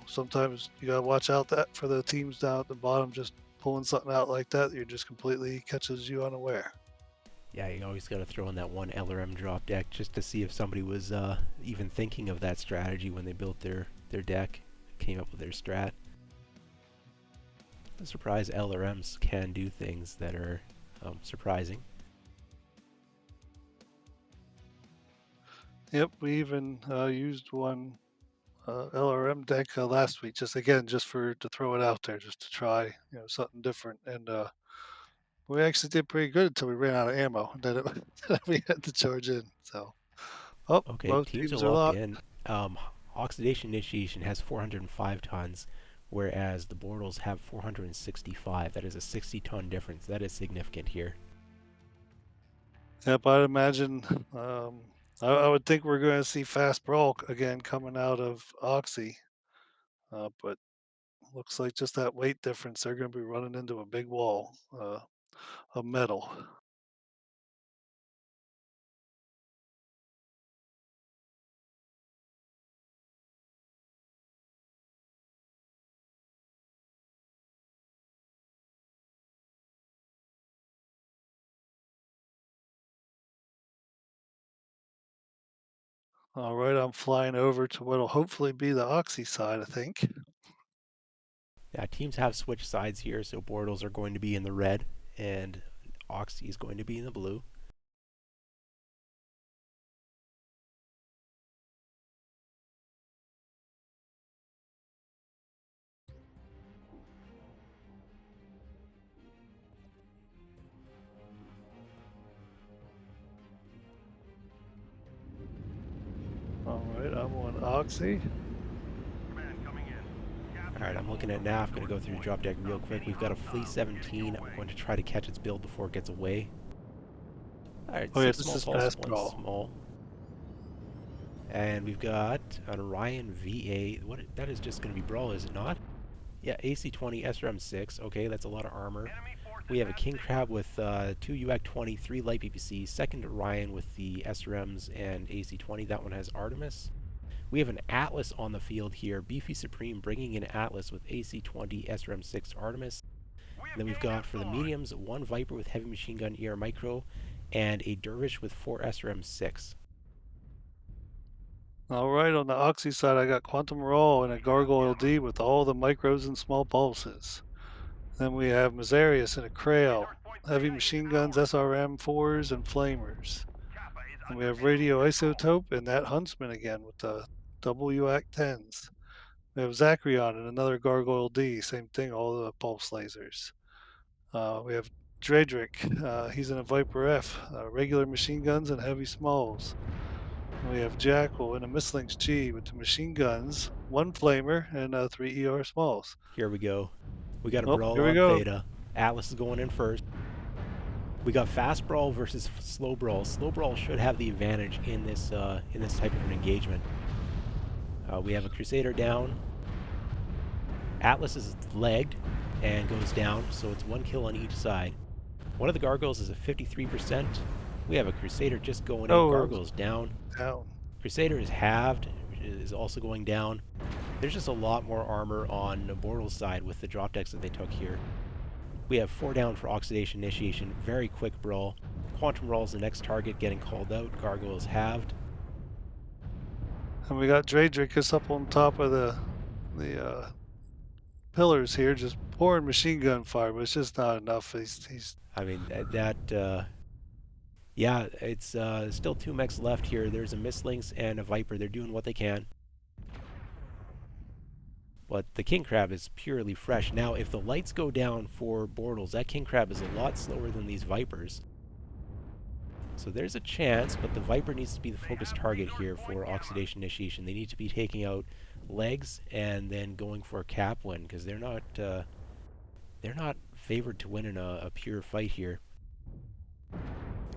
sometimes you gotta watch out that for the teams down at the bottom, just pulling something out like that, you're just completely catches you unaware. Yeah, you always got to throw in that one LRM drop deck just to see if somebody was even thinking of that strategy when they built their deck, came up with their strat. I'm surprised LRMs can do things that are surprising. Yep, we even used one LRM deck last week, just again, just to throw it out there, just to try, something different. And we actually did pretty good until we ran out of ammo. And then we had to charge in. So, oh, Okay, both teams are teams are locked locked. in. Oxidation Initiation has 405 tons, whereas the Bortles have 465. That is a 60-ton difference. That is significant here. Yep, I'd imagine. I would think we're going to see fast brawl again coming out of OXII, but looks like just that weight difference, they're going to be running into a big wall of metal. All right, I'm flying over to what'll hopefully be the OXII side, I think. Yeah, teams have switched sides here, so Bortles are going to be in the red, and OXII is going to be in the blue. All right, I'm on OXII. Command coming in. Alright, I'm looking at NAFF, going to go through the drop deck real quick. We've got a Flea 17. I'm going to try to catch its build before it gets away. Alright, Oh yeah, 6 this small is pulse, fast 1 brawl. small. And we've got an Orion VA. That is just going to be Brawl, is it not? Yeah, AC-20, SRM-6. Okay, that's a lot of armor. Enemy forces We have a have King signal. Crab with 2 UAC-20, 3 light PPC, second Orion with the SRMs and AC-20. That one has Artemis. We have an Atlas on the field here. Beefy Supreme bringing in Atlas with AC-20, SRM-6, Artemis. We And have then we've gained got for the Epsilon. mediums, 1 Viper with heavy machine gun ER micro, and a Dervish with 4 SRM-6. All right, on the OXII side, I got Quantum Raw and a Gargoyle D with all the micros and small pulses. Then we have Mazarius and a Krail, Resource point heavy data is machine guns, ours. SRM 4s, and flamers. Kappa is And we under have enemy Radio control. Isotope and that Huntsman again with the WAC 10s. We have Zacrion and another Gargoyle D, same thing, all the pulse lasers. We have Dredrick, he's in a Viper F, regular machine guns and heavy smalls. And we have Jackal in a Mislinks G with the machine guns, 1 flamer, and 3 ER smalls. Here we go. We got a Oh, Brawl here we on go. Theta. Atlas is going in first. We got Fast Brawl versus Slow Brawl. Slow Brawl should have the advantage in this type of an engagement. We have a Crusader down. Atlas is legged and goes down, so it's 1 kill on each side. One of the Gargoyles is at 53%. We have a Crusader just going in. Oh, Gargoyle's down. down. Crusader is halved, is also going down. There's just a lot more armor on Bortles' side with the drop decks that they took here. We have 4 down for Oxidation Initiation. Very quick brawl. Quantum Raw is the next target getting called out. Gargoyle is halved. And we got Dredrick is up on top of the pillars here, just pouring machine gun fire, but it's just not enough. He's I mean, yeah, it's still 2 mechs left here. There's a Mislinks and a Viper. They're doing what they can. But the King Crab is purely fresh. Now, if the lights go down for Bortles, that King Crab is a lot slower than these Vipers. So there's a chance, but the Viper needs to be the focus target here for Oxidation Initiation. They need to be taking out legs and then going for a cap win, because they're not favored to win in a pure fight here.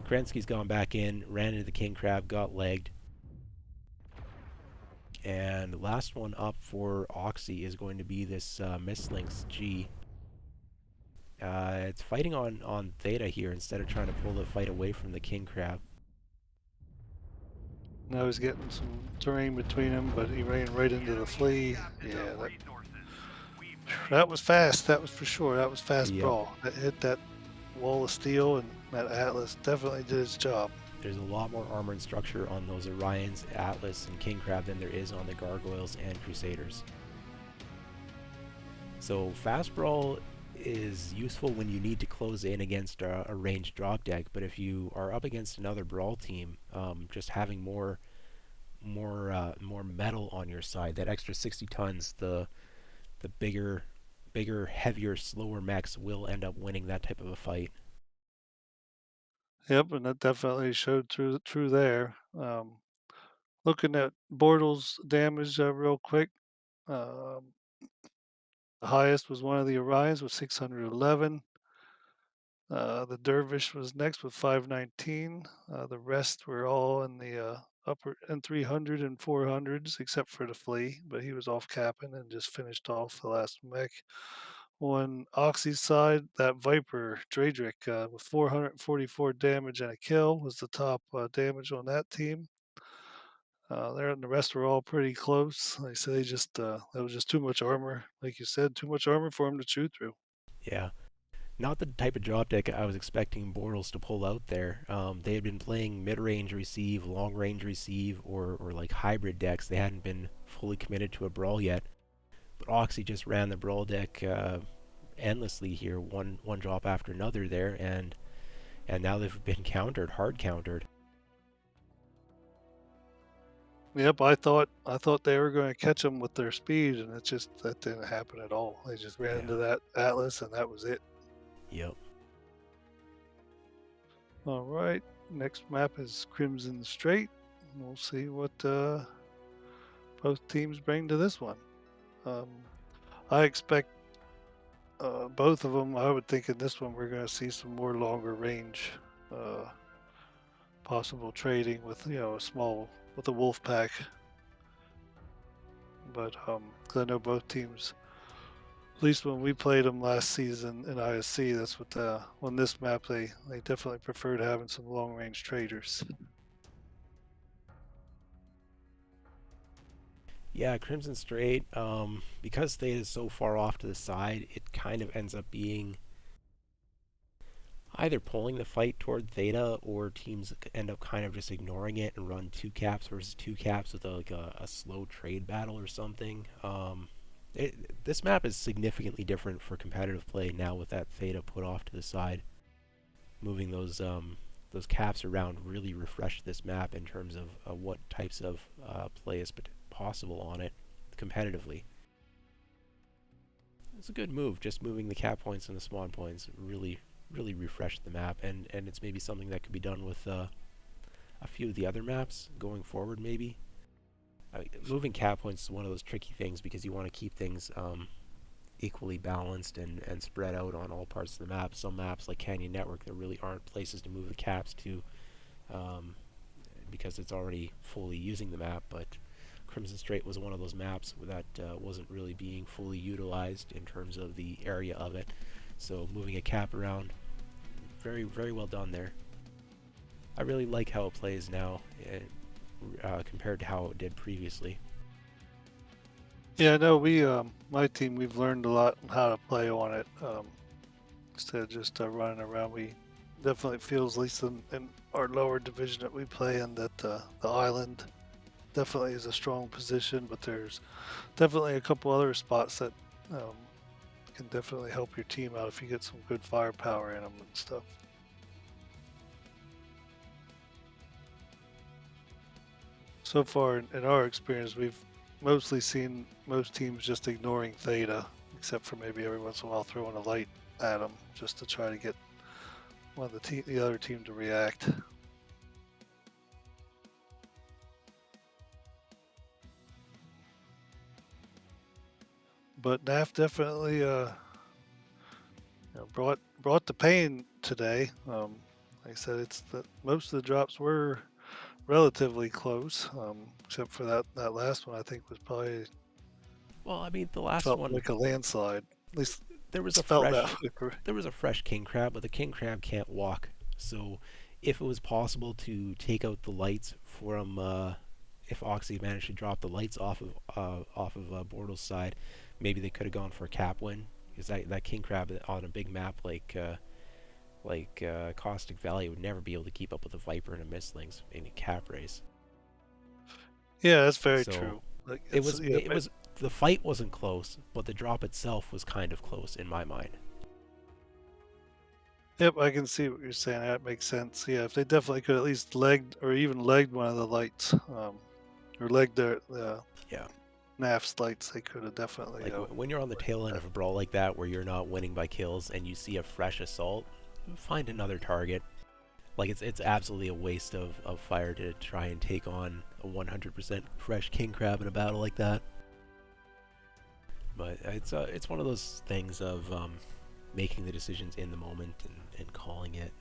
Kerensky's gone back in, ran into the King Crab, got legged. And last one up for OXII is going to be this Mislinks G. It's fighting on Theta here instead of trying to pull the fight away from the King Crab. now he's getting some terrain between him, but he ran right into the flea. Yeah, That was fast. That was for sure. That was fast Yep. brawl. That hit that wall of steel, and that Atlas definitely did its job. There's a lot more armor and structure on those Orions, Atlas, and King Crab than there is on the Gargoyles and Crusaders. So fast brawl is useful when you need to close in against a ranged drop deck, but if you are up against another brawl team, just having more metal on your side, that extra 60 tons, the bigger, heavier, slower mechs will end up winning that type of a fight. Yep, and that definitely showed through there. Looking at Bortles' damage real quick. Um, the highest was one of the Orions with 611. The Dervish was next with 519. The rest were all in the upper and 300 and 400s, except for the Flea, but he was off capping and just finished off the last mech. On OXII's side, that Viper Draydrick with 444 damage and a kill was the top damage on that team. There and the rest were all pretty close. Like I said, they just that was just too much armor. Like you said, too much armor for him to chew through. Yeah, not the type of drop deck I was expecting Bortles to pull out there. They had been playing mid-range receive, long-range receive, or like hybrid decks. They hadn't been fully committed to a brawl yet. But OXII just ran the brawl deck endlessly here, one drop after another there, and now they've been countered, hard countered. Yep, I thought they were going to catch them with their speed, and that didn't happen at all. They just ran Yeah. into that Atlas, and that was it. Yep. All right, next map is Crimson Strait. We'll see what both teams bring to this one. Um, I expect both of them. I would think in this one we're going to see some more longer range, uh, possible trading with a small with a wolf pack. But 'cause I know both teams, at least when we played them last season in ISC, that's what on this map they definitely preferred having some long range traders. Yeah, Crimson Strait, because Theta is so far off to the side, it kind of ends up being either pulling the fight toward Theta or teams end up kind of just ignoring it and run two caps versus two caps with a slow trade battle or something. This map is significantly different for competitive play now with that Theta put off to the side. Moving those caps around really refreshed this map in terms of what types of play is possible on it competitively. It's a good move. Just moving the cap points and the spawn points really refreshed the map, and it's maybe something that could be done with a few of the other maps going forward. Maybe moving cap points is one of those tricky things because you want to keep things equally balanced and spread out on all parts of the map. Some maps like Canyon Network, there really aren't places to move the caps to um, because it's already fully using the map, but Crimson Strait was one of those maps that wasn't really being fully utilized in terms of the area of it. So moving a cap around, very well done there. I really like how it plays now compared to how it did previously. Yeah, no, we my team we've learned a lot on how to play on it instead of just running around. We definitely feels, at least in our lower division that we play in, that the island definitely is a strong position, but there's definitely a couple other spots that um, can definitely help your team out if you get some good firepower in them and stuff. So far, in our experience, we've mostly seen most teams just ignoring Theta, except for maybe every once in a while throwing a light at them just to try to get one of the other team to react. But NAFF definitely brought the pain today. Like I said, it's the most of the drops were relatively close, except for that last one. I think was probably Well, I mean, the last felt one, like a landslide. At least there was it's a felt that fresh way. there was a fresh king crab, but the king crab can't walk. So if it was possible to take out the lights from if OXII managed to drop the lights off of Bortles' side, maybe they could have gone for a cap win, because that king crab on a big map like Caustic Valley would never be able to keep up with a Viper and a Mistlings in a cap race. Yeah, that's very So true. Like it it's was yeah, it was the fight wasn't close, but the drop itself was kind of close in my mind. yep, I can see what you're saying. That makes sense. Yeah, if they definitely could at least legged or even legged one of the lights, or legged the Yeah, NAF's lights, they could have definitely. like when you're on the tail end of a brawl like that, where you're not winning by kills and you see a fresh assault, find another target. Like it's absolutely a waste of fire to try and take on a 100% fresh king crab in a battle like that. But it's one of those things of making the decisions in the moment and calling it.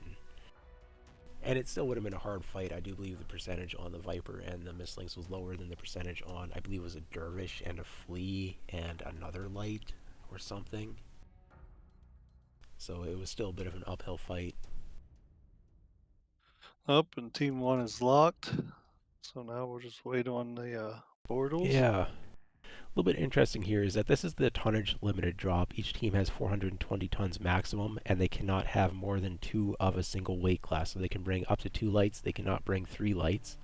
And it still would have been a hard fight. I do believe the percentage on the Viper and the Mistlings was lower than the percentage on, I believe it was a Dervish and a Flea and another light or something. So it was still a bit of an uphill fight. Up and team one is locked. So now we'll just wait on the Bortles. Yeah. A little bit interesting here is that this is the tonnage limited drop. Each team has 420 tons maximum, and they cannot have more than 2 of a single weight class. So they can bring up to 2 lights, they cannot bring 3 lights.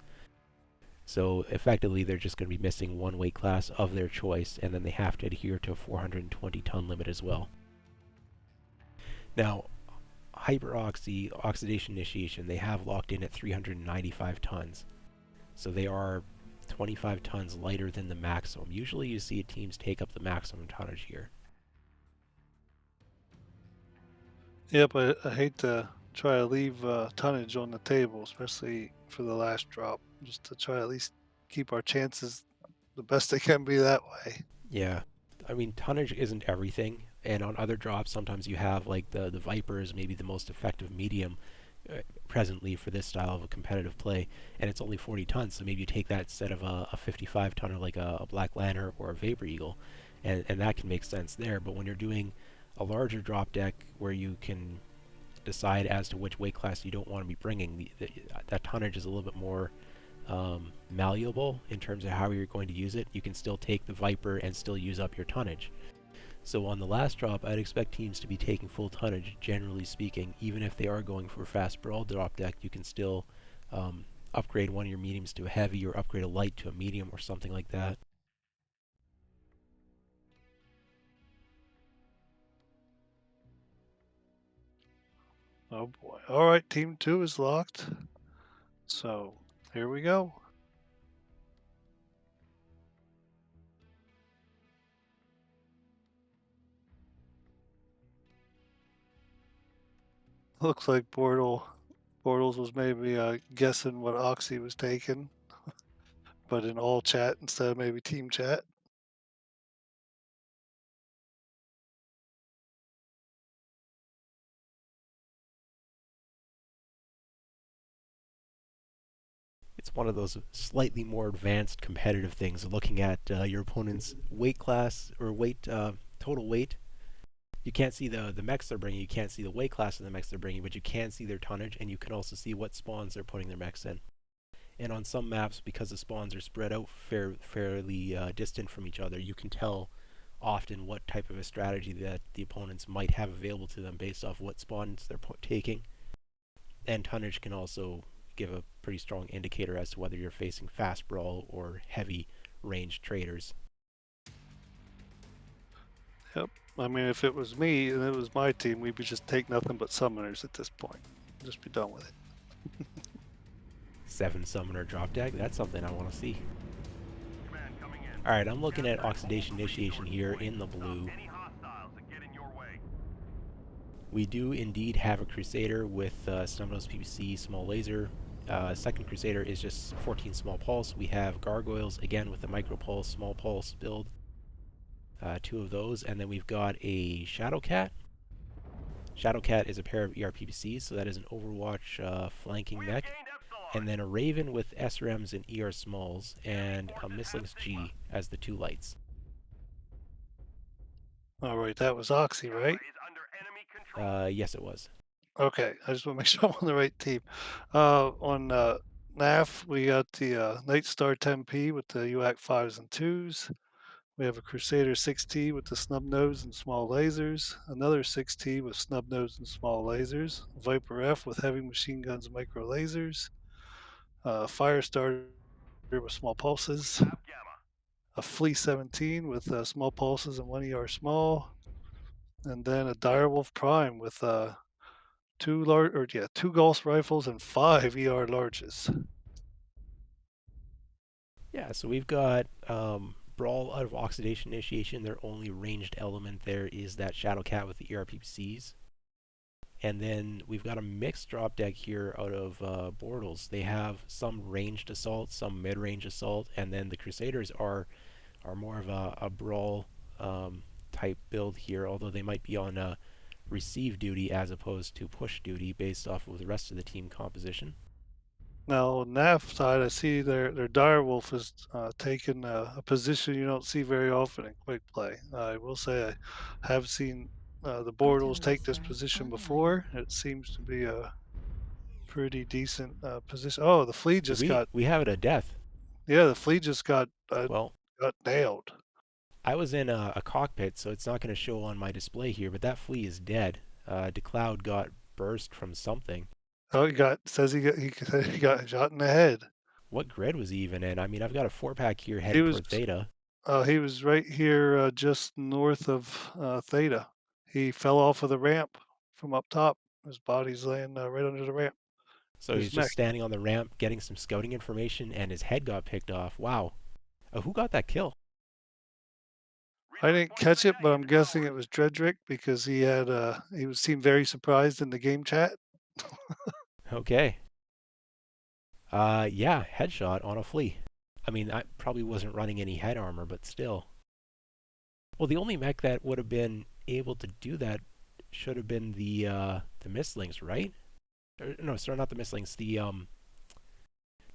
So effectively, they're just going to be missing 1 weight class of their choice, and then they have to adhere to a 420 ton limit as well. Now, hyperoxy oxidation initiation, they have locked in at 395 tons. So they are 25 tons lighter than the maximum. Usually you see teams take up the maximum tonnage here. Yep, I hate to try to leave tonnage on the table, especially for the last drop, just to try at least keep our chances the best they can be that way. Yeah. I mean, tonnage isn't everything, and on other drops, sometimes you have like the Viper is maybe the most effective medium presently for this style of a competitive play, and it's only 40 tons, so maybe you take that instead of a 55 tonner like a Black Lantern or a Vapor Eagle, and that can make sense there. But when you're doing a larger drop deck where you can decide as to which weight class you don't want to be bringing, that tonnage is a little bit more malleable in terms of how you're going to use it. You can still take the Viper and still use up your tonnage. So on the last drop, I'd expect teams to be taking full tonnage, generally speaking. Even if they are going for a fast brawl drop deck, you can still upgrade one of your mediums to a heavy or upgrade a light to a medium or something like that. Oh boy. All right, team two is locked. So here we go. Looks like Bortles was maybe guessing what OXII was taking, but in all chat instead of maybe team chat. It's one of those slightly more advanced competitive things, looking at your opponent's weight class or total weight. You can't see the mechs they're bringing, you can't see the weight class of the mechs they're bringing, but you can see their tonnage, and you can also see what spawns they're putting their mechs in. And on some maps, because the spawns are spread out fairly distant from each other, you can tell often what type of a strategy that the opponents might have available to them based off what spawns they're taking. And tonnage can also give a pretty strong indicator as to whether you're facing fast brawl or heavy range traders. Yep. I mean, if it was me and it was my team, we would just take nothing but summoners at this point. Just be done with it. 7 summoner drop deck, that's something I want to see. Command coming in. Alright, I'm looking at oxidation initiation here in the blue. Any hostiles that get in your way. We do indeed have a Crusader with Stumnos PPC small laser. Second Crusader is just 14 small pulse. We have Gargoyles again with the micro pulse, small pulse build. 2 of those, and then we've got a Shadowcat. Shadowcat is a pair of ERPPCs, so that is an Overwatch flanking mech. And then a Raven with SRMs and ER smalls, and a Mistlings G as the 2 lights. All right, that was OXII, right? Is under enemy control. Yes, it was. Okay, I just want to make sure I'm on the right team. On NAFF, we got the Night Star 10P with the UAC 5s and 2s. We have a Crusader 6T with the snub nose and small lasers, another 6T with snub nose and small lasers, Viper F with heavy machine guns and micro lasers, Firestarter with small pulses, NAFF Gamma. a Flea 17 with small pulses and 1 ER small, and then a Direwolf Prime with two Gauss rifles and 5 ER larges. Yeah, so we've got Brawl out of Oxidation Initiation. Their only ranged element there is that Shadow Cat with the ERPCs. And then we've got a mixed drop deck here out of Bortles. They have some ranged assault, some mid-range assault, and then the Crusaders are more of a brawl type build here, although they might be on receive duty as opposed to push duty based off of the rest of the team composition. Now, on NAF side, I see their direwolf is taking a position you don't see very often in quick play. I will say I have seen the Bortles take this position before. It seems to be a pretty decent position. Oh, the flea So just we got we have it a death. yeah, the flea just Well, got nailed. I was in a cockpit, so it's not going to show on my display here, but that flea is dead. DeCloud got burst from something. Oh, he got says he got shot in the head. What grid was he even in? I mean, I've got a 4-pack here He heading was toward Theta. he was right here just north of Theta. He fell off of the ramp from up top. His body's laying right under the ramp. So he was His just mech. standing on the ramp getting some scouting information, and his head got picked off. Wow. Who got that kill? I Resource didn't point catch it, but grenade I'm guessing it out. was Dredrick because seemed very surprised in the game chat. Okay. Yeah, headshot on a flea. I mean, I probably wasn't running any head armor, but still. Well, the only mech that would have been able to do that should have been the Mistlings, right? No, sorry, not the Mistlings. The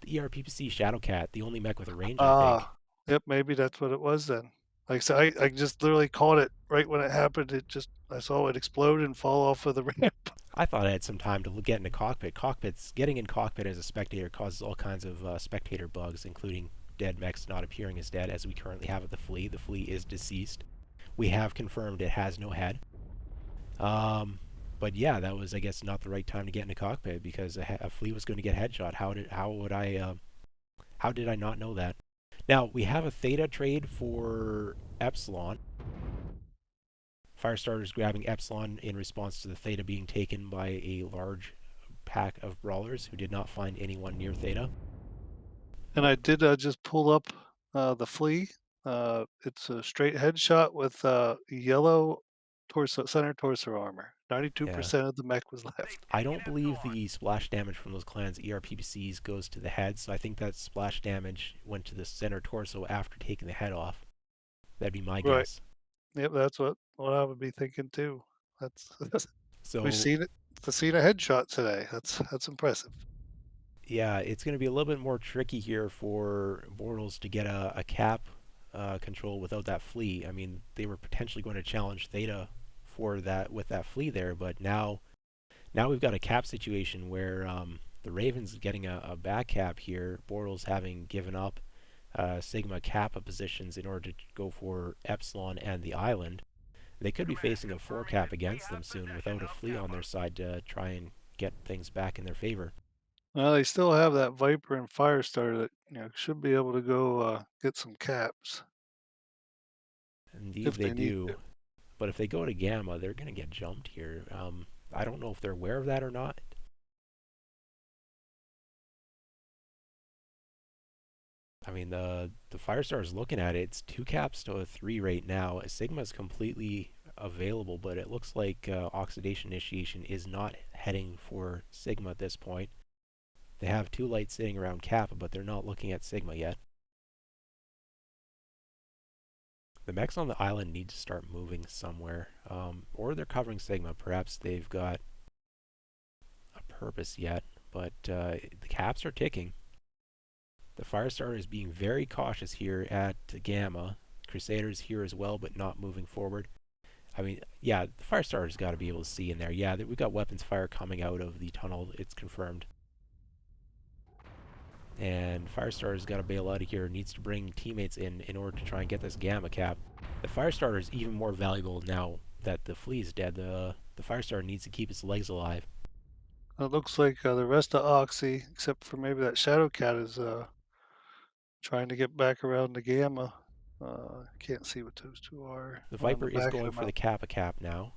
ERPC Shadowcat, the only mech with a range, I think. Yep, maybe that's what it was then. Like I said, I just literally caught it right when it happened. I saw it explode and fall off of the ramp. I thought I had some time to get into cockpit. Getting in cockpit as a spectator causes all kinds of spectator bugs, including dead mechs not appearing as dead, as we currently have with the flea. The flea is deceased. We have confirmed it has no head. But yeah, that was, I guess, not the right time to get into cockpit because a flea was going to get headshot. How did I not know that? Now we have a Theta trade for Epsilon. Firestarter's grabbing Epsilon in response to the Theta being taken by a large pack of brawlers who did not find anyone near Theta. And I did just pull up the flea. It's a straight headshot with yellow center torso armor. Yeah. 92% of the mech was left. I don't believe the splash damage from those clans ERPCs goes to the head, so I think that splash damage went to the center torso after taking the head off. That'd be my Right. guess. Yep, that's what I would be thinking too. That's we've So seen it. To see a headshot today. That's impressive. yeah, it's going to be a little bit more tricky here for Bortles to get a cap control without that flea. I mean, they were potentially going to challenge Theta for that with that flea there, but now we've got a cap situation where the Ravens getting a back cap here. Bortles having given up Sigma Kappa positions in order to go for Epsilon and the island. They could be facing a 4 cap against them soon without a flea on their side to try and get things back in their favor. Well, they still have that Viper and Firestarter that should be able to go get some caps Indeed, if they they need do. to. But if they go to Gamma, they're going to get jumped here. I don't know if they're aware of that or not. I mean, the Firestar is looking at it. It's 2 caps to a 3 right now. Sigma is completely available, but it looks like Oxidation Initiation is not heading for Sigma at this point. They have 2 lights sitting around Kappa, but they're not looking at Sigma yet. The mechs on the island need to start moving somewhere, or they're covering Sigma. Perhaps they've got a purpose yet, but the caps are ticking. The Firestarter is being very cautious here at Gamma. Crusaders here as well, but not moving forward. I mean, yeah, the Firestarter's got to be able to see in there. Yeah, we've got weapons fire coming out of the tunnel. It's confirmed. And Firestarter's got to bail out of here, needs to bring teammates in order to try and get this Gamma cap. The Firestarter is even more valuable now that the Flea is dead. The Firestarter needs to keep its legs alive. It looks like the rest of OXII, except for maybe that Shadow Cat, is trying to get back around the Gamma. Can't see what those two are The on the Viper is back of going the for the map. Kappa cap now.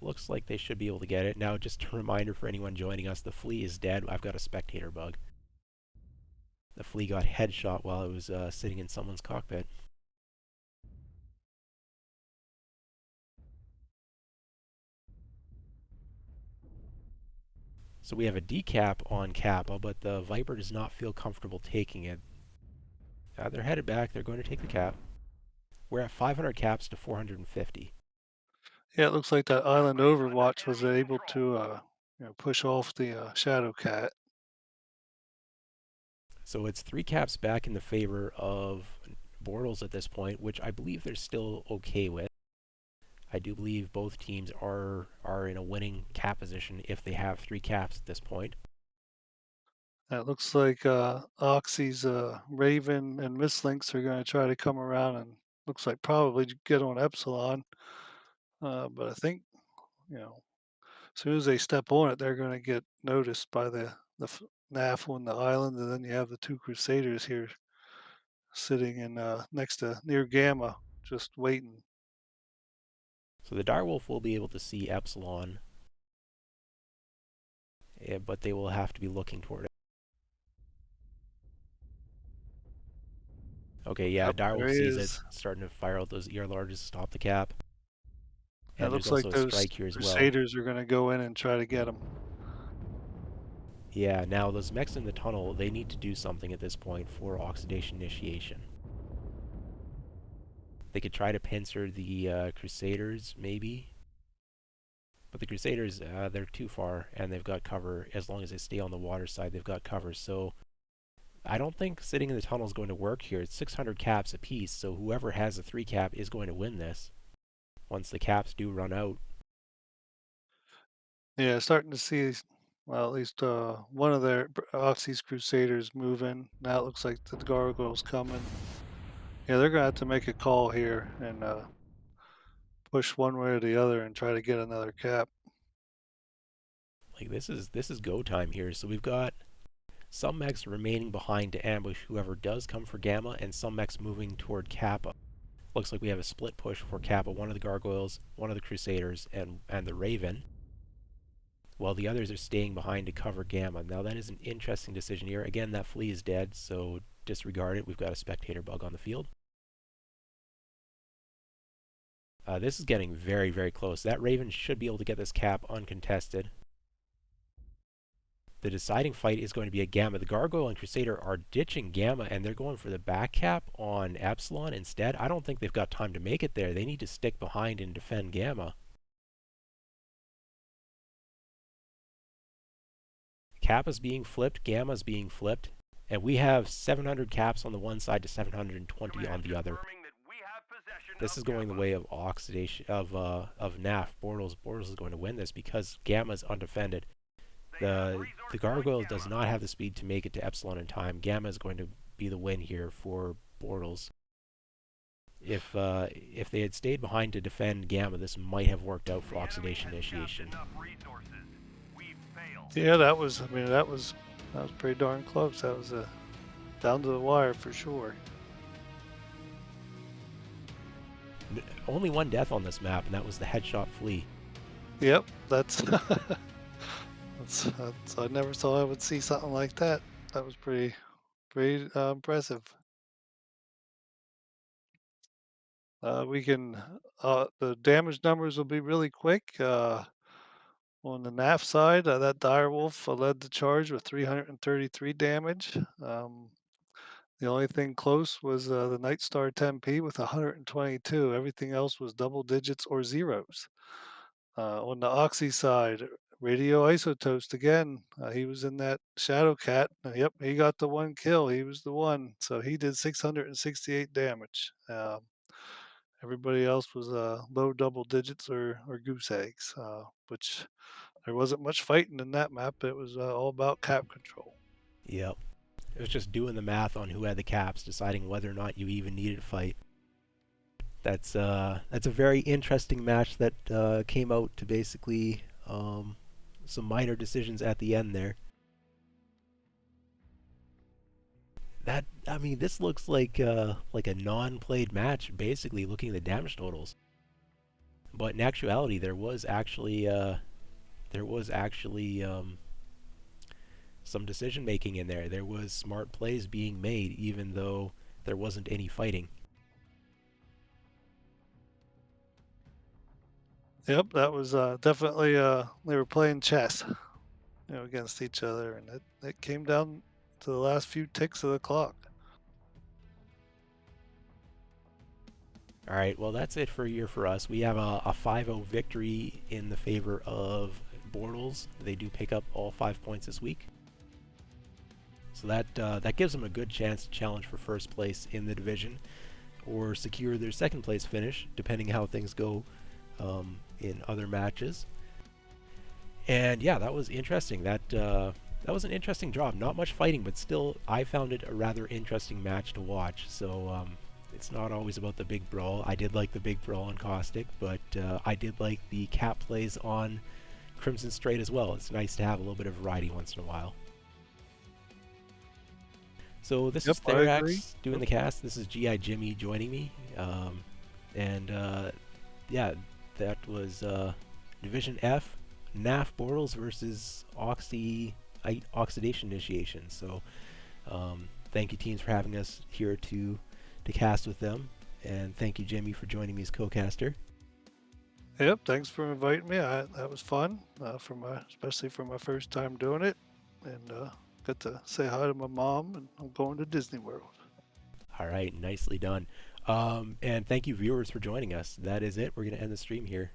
Looks like they should be able to get it. Now, just a reminder for anyone joining us, the Flea is dead. I've got a spectator bug. The Flea got headshot while it was sitting in someone's cockpit. So we have a decap on Kappa, but the Viper does not feel comfortable taking it. They're headed back. They're going to take the cap. We're at 500 caps to 450. Yeah, it looks like that Island Friendly Overwatch was enemy able control. to push off the Shadow Cat. So it's 3 caps back in the favor of Bortles at this point, which I believe they're still okay with. I do believe both teams are in a winning cap position if they have 3 caps at this point. It looks like OXI's Raven and Mislinks are going to try to come around and looks like probably get on Epsilon. But I think, you know, as soon as they step on it, they're going to get noticed by the NAFF on the island, and then you have the two Crusaders here sitting in next to near Gamma, just waiting. So the Direwolf will be able to see Epsilon, but they will have to be looking toward it. Okay, yeah, Yep, there Direwolf he sees it, is. starting to fire out those ER larges to stop the cap. And it And there's looks like also a those strike here as well. Crusaders are going to go in and try to get him. Yeah, now those mechs in the tunnel, they need to do something at this point for oxidation initiation. They could try to pincer the Crusaders, maybe. But the Crusaders, they're too far, and they've got cover. As long as they stay on the water side, they've got cover. So I don't think sitting in the tunnel is going to work here. It's 600 caps apiece, so whoever has a 3 cap is going to win this. Once the caps do run out. Yeah, starting to see, well, at least one of their OXI's Crusaders moving. Now it looks like the Gargoyle's coming. Yeah, they're gonna have to make a call here and push one way or the other and try to get another cap. Like this is go time here. So we've got some mechs remaining behind to ambush whoever does come for Gamma, and some mechs moving toward Kappa. Looks like we have a split push for Kappa, one of the Gargoyles, one of the Crusaders, and the Raven, while the others are staying behind to cover Gamma. Now that is an interesting decision here. Again, that Flea is dead, so disregard it. We've got a spectator bug on the field. This is getting very, very close. That Raven should be able to get this cap uncontested. The deciding fight is going to be a Gamma. The Gargoyle and Crusader are ditching Gamma, and they're going for the back cap on Epsilon instead. I don't think they've got time to make it there. They need to stick behind and defend Gamma. Kappa's being flipped, Gamma's being flipped, and we have 700 caps on the one side to 720 on Command the other. confirming that we have possession This of is going the Kappa. way of oxidation of NAFF. Bortles is going to win this because Gamma's undefended. They have The resource point Gargoyle does Gamma. not have the speed to make it to Epsilon in time. Gamma is going to be the win here for Bortles. If they had stayed behind to defend Gamma, this might have worked out for The enemy oxidation has tapped initiation. enough resources. We've failed. Yeah, that was. I mean, that was pretty darn close. That was down to the wire for sure. Only one death on this map, and that was the headshot Flea. Yep, that's that's. I never thought I would see something like that. That was pretty impressive. We can the damage numbers will be really quick. On the NAF side, that Direwolf led the charge with 333 damage. The only thing close was the Nightstar 10P with 122. Everything else was double digits or zeros. On the Oxy side, Radio Isotoast again. He was in that Shadow Cat. Yep, he got the one kill. He was the one. So he did 668 damage. Everybody else was low double digits or goose eggs, which there wasn't much fighting in that map. It was all about cap control. Yep. It was just doing the math on who had the caps, deciding whether or not you even needed to fight. That's a very interesting match that came out to basically some minor decisions at the end there. That I mean, this looks like a non-played match, basically looking at the damage totals. But in actuality, there was actually some decision making in there. There was smart plays being made, even though there wasn't any fighting. Yep, that was definitely they were playing chess, against each other, and it came down to the last few ticks of the clock. All right, well, that's it for here for us. We have a 5-0 victory in the favor of Bortles. They do pick up all 5 points this week. So that gives them a good chance to challenge for first place in the division or secure their second place finish, depending how things go in other matches. And yeah, that was interesting. That was an interesting job. Not much fighting, but still, I found it a rather interesting match to watch. So it's not always about the big brawl. I did like the big brawl on Caustic, but I did like the cap plays on Crimson Straight as well. It's nice to have a little bit of variety once in a while. So this Yep, is I agree. Therax doing the cast. This is GI Jimmy joining me. And yeah, that was Division F, NAFF Bortles versus OXII Oxidation Initiation. So thank you, teams, for having us here to cast with them. And thank you, Jimmy, for joining me as co-caster. Yep, thanks for inviting me. That was fun especially for my first time doing it, and got to say hi to my mom. And I'm going to Disney World. All right, nicely done. And thank you, viewers, for joining us. That is it. We're going to end the stream here.